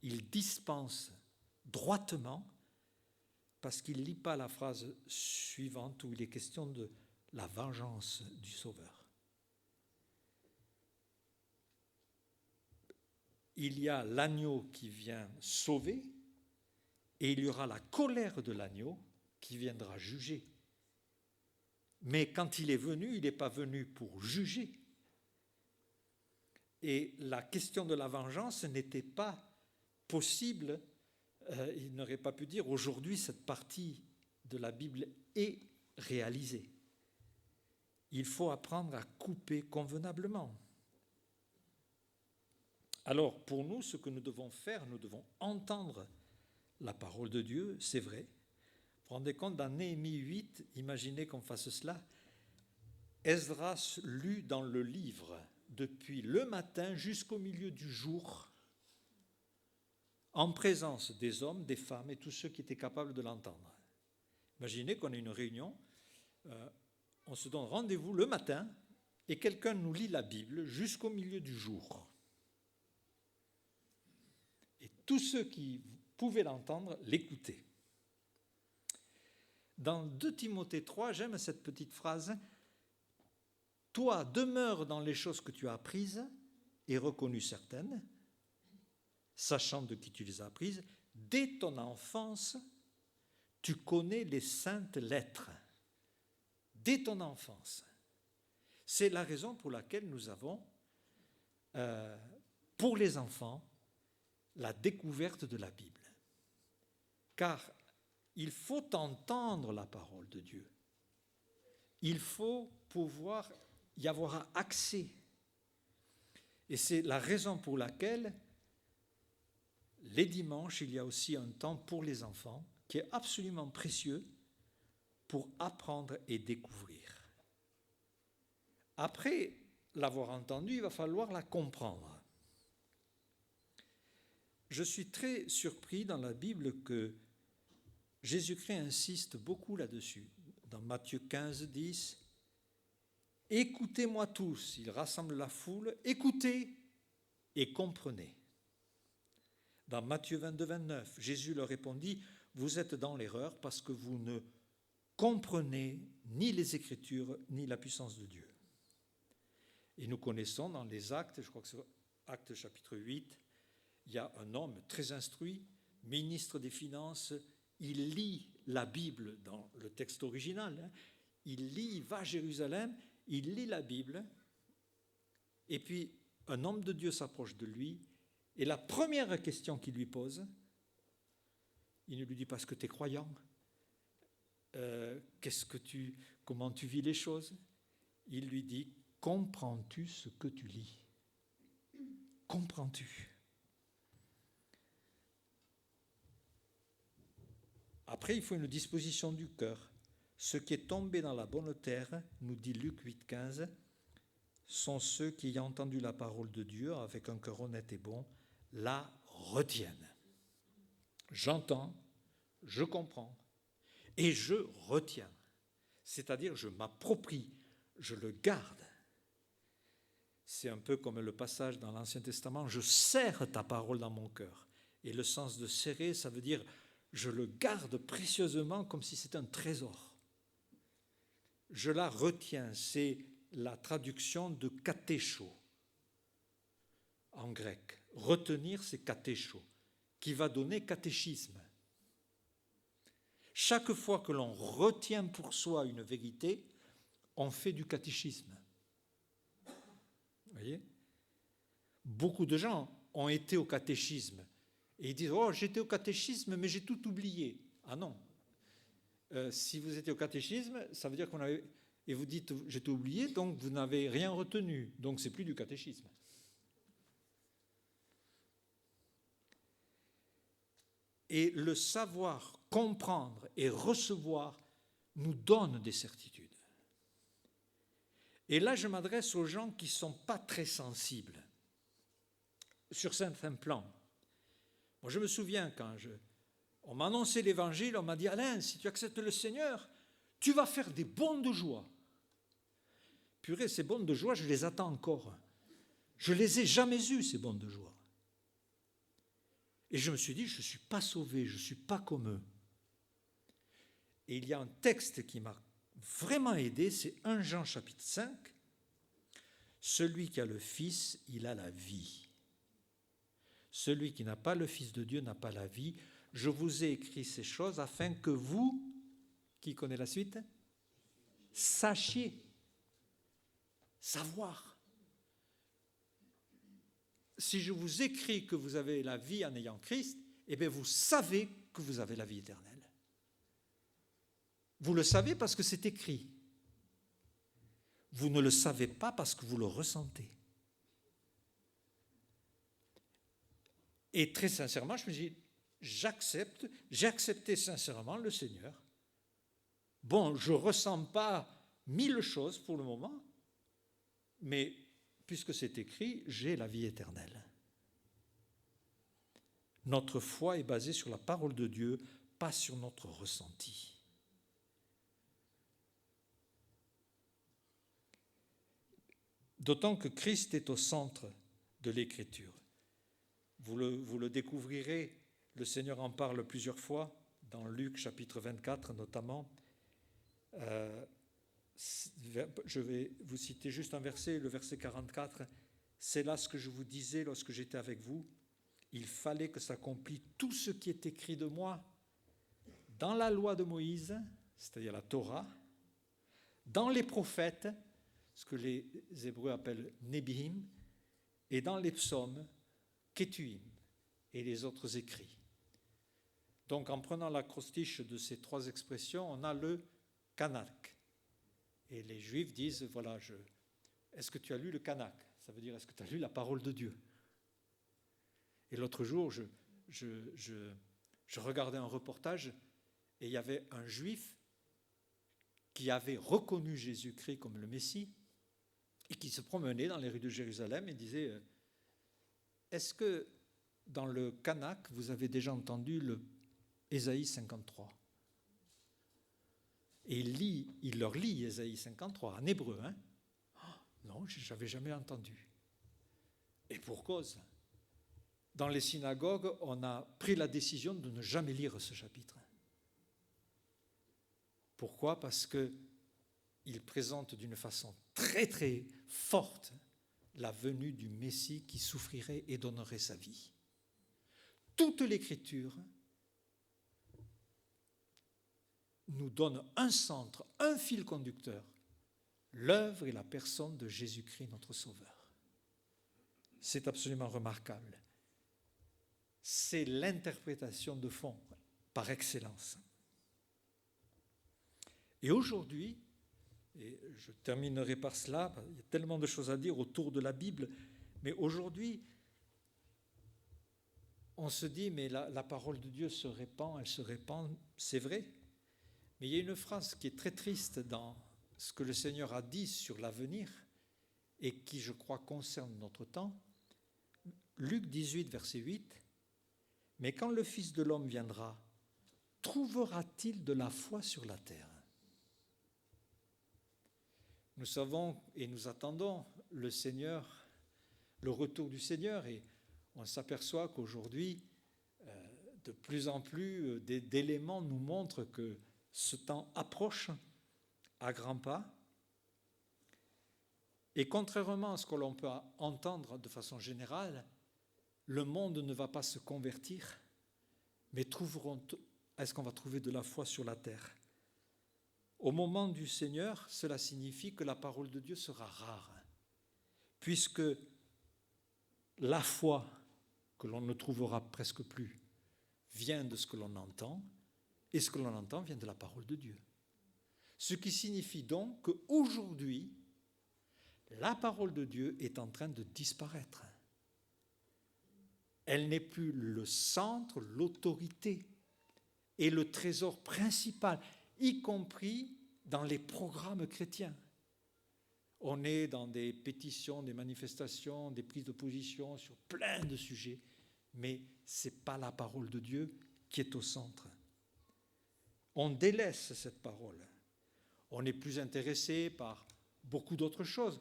il dispense droitement, parce qu'il ne lit pas la phrase suivante où il est question de la vengeance du Sauveur. Il y a l'agneau qui vient sauver, et il y aura la colère de l'agneau qui viendra juger. Mais quand il est venu, il n'est pas venu pour juger. Et la question de la vengeance n'était pas possible. Il n'aurait pas pu dire aujourd'hui cette partie de la Bible est réalisée. Il faut apprendre à couper convenablement. Alors pour nous, ce que nous devons faire, nous devons entendre la parole de Dieu, c'est vrai. Vous vous rendez compte, dans Néhémie 8, imaginez qu'on fasse cela. Esdras lut dans le livre depuis le matin jusqu'au milieu du jour, en présence des hommes, des femmes et tous ceux qui étaient capables de l'entendre. Imaginez qu'on ait une réunion, on se donne rendez-vous le matin et quelqu'un nous lit la Bible jusqu'au milieu du jour. Et tous ceux qui pouvaient l'entendre, l'écoutaient. Dans 2 Timothée 3, j'aime cette petite phrase. « Toi, demeure dans les choses que tu as apprises et reconnues certaines, sachant de qui tu les as apprises, dès ton enfance, tu connais les saintes lettres. » Dès ton enfance. C'est la raison pour laquelle nous avons pour les enfants, la découverte de la Bible. Car il faut entendre la parole de Dieu. Il faut pouvoir y avoir accès. Et c'est la raison pour laquelle, les dimanches, il y a aussi un temps pour les enfants qui est absolument précieux pour apprendre et découvrir. Après l'avoir entendue, il va falloir la comprendre. Je suis très surpris dans la Bible que Jésus-Christ insiste beaucoup là-dessus. Dans Matthieu 15, 10, « Écoutez-moi tous », il rassemble la foule, « écoutez et comprenez ». Dans Matthieu 22, 29, Jésus leur répondit, « Vous êtes dans l'erreur parce que vous ne comprenez ni les Écritures ni la puissance de Dieu. » Et nous connaissons dans les Actes, je crois que c'est Actes chapitre 8, il y a un homme très instruit, ministre des Finances, il lit la Bible dans le texte original, il lit, il va à Jérusalem, il lit la Bible, et puis un homme de Dieu s'approche de lui, et la première question qu'il lui pose, il ne lui dit pas ce que tu es croyant, comment tu vis les choses, il lui dit, comprends-tu ce que tu lis? Comprends-tu? Après, il faut une disposition du cœur. Ce qui est tombé dans la bonne terre, nous dit Luc 8, 15, sont ceux qui, ayant entendu la parole de Dieu avec un cœur honnête et bon, la retiennent. J'entends, je comprends et je retiens. C'est-à-dire, je m'approprie, je le garde. C'est un peu comme le passage dans l'Ancien Testament, je serre ta parole dans mon cœur. Et le sens de serrer, ça veut dire je le garde précieusement comme si c'était un trésor. Je la retiens, c'est la traduction de katécho en grec. Retenir, c'est katécho, qui va donner catéchisme. Chaque fois que l'on retient pour soi une vérité, on fait du catéchisme. Vous voyez ? Beaucoup de gens ont été au catéchisme et ils disent « Oh, j'étais au catéchisme, mais j'ai tout oublié. » Ah non. Si vous étiez au catéchisme, ça veut dire qu'on avait... Et vous dites « J'ai tout oublié », donc vous n'avez rien retenu. Donc c'est plus du catéchisme. Et le savoir comprendre et recevoir nous donne des certitudes. Et là, je m'adresse aux gens qui ne sont pas très sensibles sur certains plans. Moi, je me souviens quand on m'a annoncé l'évangile, on m'a dit « Alain, si tu acceptes le Seigneur, tu vas faire des bonds de joie. » Purée, ces bonds de joie, je les attends encore. Je ne les ai jamais eus, ces bonds de joie. Et je me suis dit, je ne suis pas sauvé, je ne suis pas comme eux. Et il y a un texte qui m'a vraiment aidé, c'est 1 Jean chapitre 5. Celui qui a le Fils, il a la vie. Celui qui n'a pas le Fils de Dieu n'a pas la vie. Je vous ai écrit ces choses afin que vous, qui connaît la suite, sachiez, savoir. Si je vous écris que vous avez la vie en ayant Christ, eh bien vous savez que vous avez la vie éternelle. Vous le savez parce que c'est écrit. Vous ne le savez pas parce que vous le ressentez. Et très sincèrement, je me dis, j'ai accepté sincèrement le Seigneur. Bon, je ne ressens pas 1000 choses pour le moment, mais puisque c'est écrit, j'ai la vie éternelle. Notre foi est basée sur la parole de Dieu, pas sur notre ressenti. D'autant que Christ est au centre de l'Écriture. Vous le découvrirez, le Seigneur en parle plusieurs fois, dans Luc chapitre 24 notamment. Je vais vous citer juste un verset, le verset 44. « C'est là ce que je vous disais lorsque j'étais avec vous. Il fallait que s'accomplisse tout ce qui est écrit de moi dans la loi de Moïse, c'est-à-dire la Torah, dans les prophètes, ce que les Hébreux appellent Nébihim, et dans les psaumes, Ketuvim et les autres écrits. Donc en prenant l'acrostiche de ces trois expressions, on a le Kanak. Et les Juifs disent, voilà, est-ce que tu as lu le Kanak? Ça veut dire, est-ce que tu as lu la parole de Dieu? Et l'autre jour, je regardais un reportage et il y avait un Juif qui avait reconnu Jésus-Christ comme le Messie et qui se promenait dans les rues de Jérusalem et disait, est-ce que dans le Kanak, vous avez déjà entendu le Ésaïe 53? Et il leur lit Ésaïe 53 en hébreu. Hein? Oh, non, je n'avais jamais entendu. Et pour cause. Dans les synagogues, on a pris la décision de ne jamais lire ce chapitre. Pourquoi? Parce qu'il présente d'une façon très très forte la venue du Messie qui souffrirait et donnerait sa vie. Toute l'Écriture nous donne un centre, un fil conducteur, l'œuvre et la personne de Jésus-Christ, notre Sauveur. C'est absolument remarquable. C'est l'interprétation de fond par excellence. Et aujourd'hui, et je terminerai par cela, il y a tellement de choses à dire autour de la Bible, mais aujourd'hui, on se dit, mais la parole de Dieu se répand, elle se répand, c'est vrai. Mais il y a une phrase qui est très triste dans ce que le Seigneur a dit sur l'avenir et qui, je crois, concerne notre temps. Luc 18, verset 8. « Mais quand le Fils de l'homme viendra, trouvera-t-il de la foi sur la terre ?» Nous savons et nous attendons le Seigneur, le retour du Seigneur, et on s'aperçoit qu'aujourd'hui, de plus en plus d'éléments nous montrent que ce temps approche à grands pas. Et contrairement à ce que l'on peut entendre de façon générale, le monde ne va pas se convertir, mais est-ce qu'on va trouver de la foi sur la terre? Au moment du Seigneur, cela signifie que la parole de Dieu sera rare, puisque la foi, que l'on ne trouvera presque plus, vient de ce que l'on entend, et ce que l'on entend vient de la parole de Dieu. Ce qui signifie donc qu'aujourd'hui, la parole de Dieu est en train de disparaître. Elle n'est plus le centre, l'autorité et le trésor principal, y compris dans les programmes chrétiens. On est dans des pétitions, des manifestations, des prises de position sur plein de sujets, mais ce n'est pas la parole de Dieu qui est au centre. On délaisse cette parole. On est plus intéressé par beaucoup d'autres choses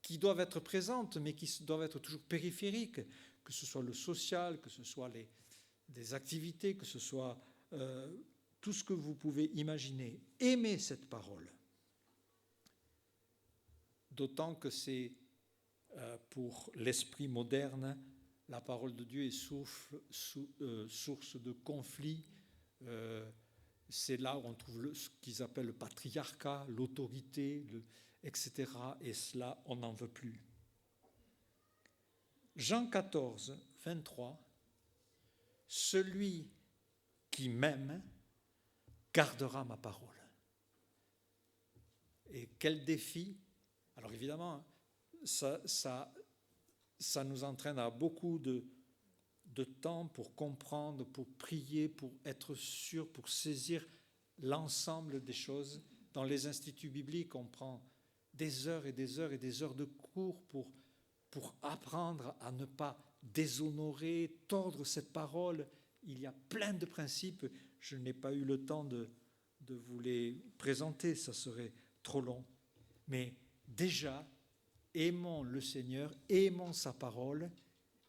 qui doivent être présentes, mais qui doivent être toujours périphériques, que ce soit le social, que ce soit des activités, que ce soit tout ce que vous pouvez imaginer. Aimez cette parole. D'autant que c'est pour l'esprit moderne, la parole de Dieu est source de conflits. C'est là où on trouve ce qu'ils appellent le patriarcat, l'autorité, etc. Et cela, on n'en veut plus. Jean 14, 23, « Celui qui m'aime gardera ma parole. » Et quel défi! Alors évidemment, ça nous entraîne à beaucoup de temps pour comprendre, pour prier, pour être sûr, pour saisir l'ensemble des choses. Dans les instituts bibliques, on prend des heures et des heures et des heures de cours pour apprendre à ne pas déshonorer, tordre cette parole. Il y a plein de principes. Je n'ai pas eu le temps de vous les présenter, ça serait trop long. Mais déjà, aimons le Seigneur, aimons sa parole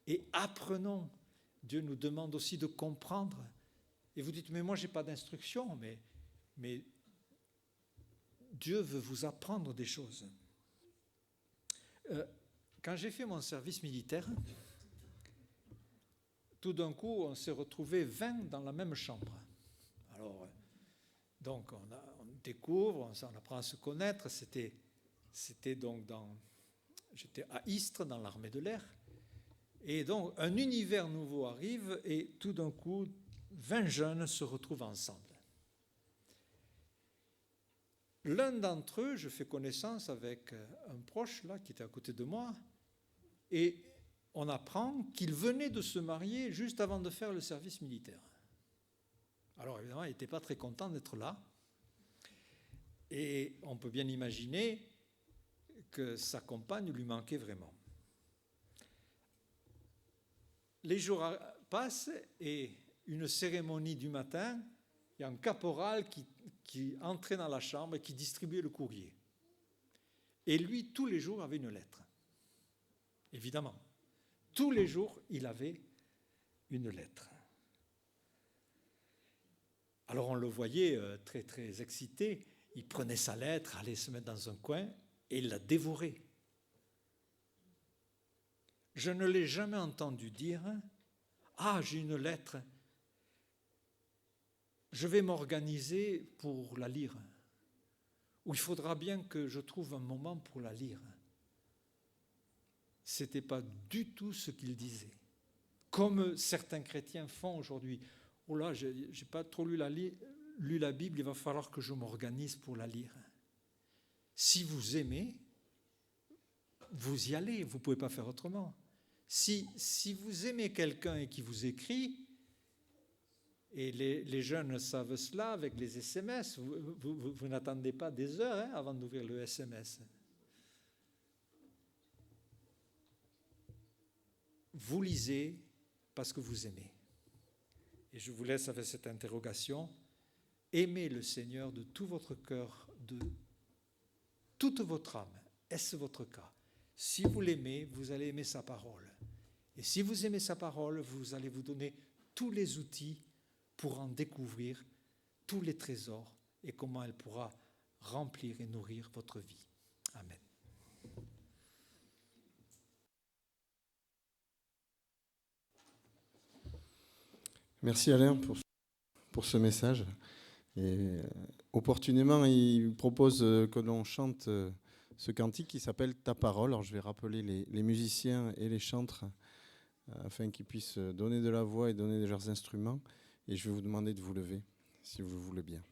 et apprenons. Dieu nous demande aussi de comprendre. Et vous dites, mais moi, je n'ai pas d'instruction. Mais Dieu veut vous apprendre des choses. Quand j'ai fait mon service militaire, tout d'un coup, on s'est retrouvés 20 dans la même chambre. Alors, donc, on découvre, on apprend à se connaître. C'était donc j'étais à Istres, dans l'armée de l'air. Et donc, un univers nouveau arrive et tout d'un coup, 20 jeunes se retrouvent ensemble. L'un d'entre eux, je fais connaissance avec un proche là qui était à côté de moi, et on apprend qu'il venait de se marier juste avant de faire le service militaire. Alors évidemment, il n'était pas très content d'être là, et on peut bien imaginer que sa compagne lui manquait vraiment. Les jours passent et une cérémonie du matin, il y a un caporal qui entrait dans la chambre et qui distribuait le courrier. Et lui, tous les jours, avait une lettre. Évidemment, tous les jours, il avait une lettre. Alors on le voyait très très excité, il prenait sa lettre, allait se mettre dans un coin et il la dévorait. Je ne l'ai jamais entendu dire « Ah, j'ai une lettre, je vais m'organiser pour la lire. » Ou « Il faudra bien que je trouve un moment pour la lire. » Ce n'était pas du tout ce qu'il disait. Comme certains chrétiens font aujourd'hui. « Oh là, je n'ai pas trop lu la Bible, il va falloir que je m'organise pour la lire. » Si vous aimez, vous y allez, vous ne pouvez pas faire autrement. Si vous aimez quelqu'un et qui vous écrit, et les jeunes savent cela avec les SMS, vous n'attendez pas des heures avant d'ouvrir le SMS. Vous lisez parce que vous aimez. Et je vous laisse avec cette interrogation. Aimez le Seigneur de tout votre cœur, de toute votre âme. Est-ce votre cas? Si vous l'aimez, vous allez aimer sa parole. Et si vous aimez sa parole, vous allez vous donner tous les outils pour en découvrir tous les trésors et comment elle pourra remplir et nourrir votre vie. Amen. Merci Alain pour ce message. Et opportunément, il propose que l'on chante ce cantique qui s'appelle « Ta parole ». Alors je vais rappeler les musiciens et les chantres afin qu'ils puissent donner de la voix et donner de leurs instruments. Et je vais vous demander de vous lever, si vous le voulez bien.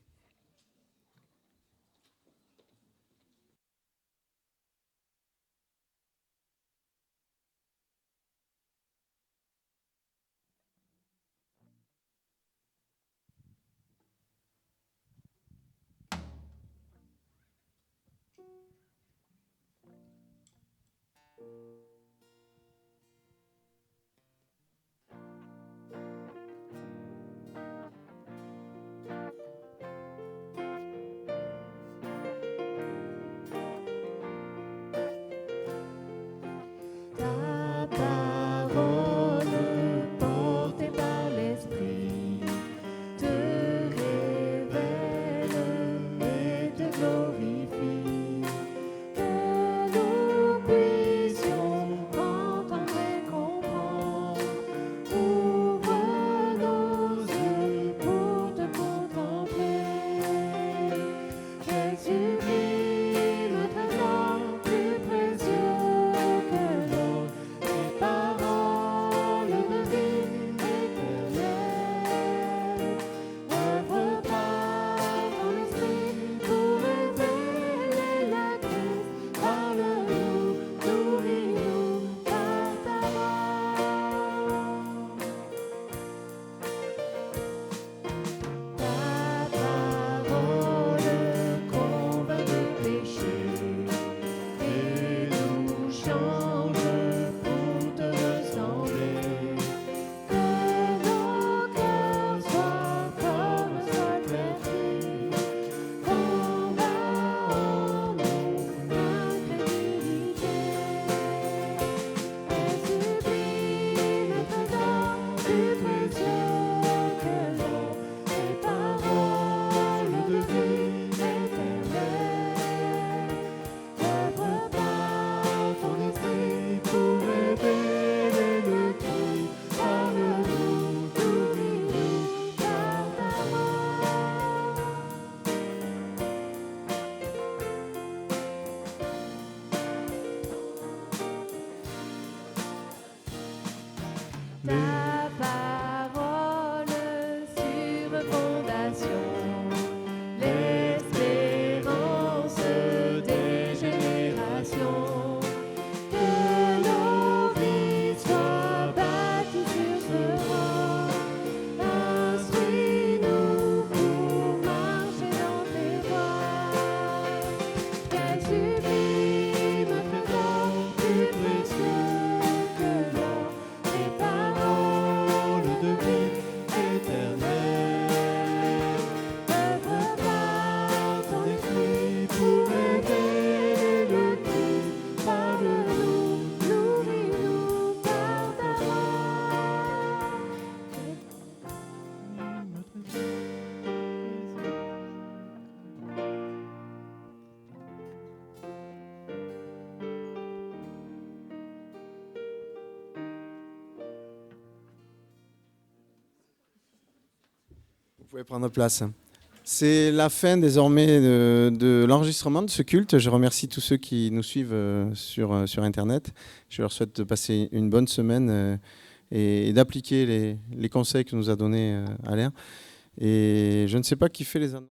Ta parole portée par l'Esprit te révèle et te glorifie. Que nous puissions Ta parole sur fondation, l'espérance des générations. Que nos vies soient bâties sur ce roc. Instruis-nous pour marcher dans tes voies. Quel sublime trésor, plus précieux que l'or, tes paroles de vie éternelle. Œuvre par ton esprit pour révéler le Christ. Parle-nous, nourris-nous par ta voix. Vous pouvez prendre place. C'est la fin désormais de l'enregistrement de ce culte. Je remercie tous ceux qui nous suivent sur Internet. Je leur souhaite de passer une bonne semaine et d'appliquer les conseils que nous a donnés Alain. Et je ne sais pas qui fait les annonces.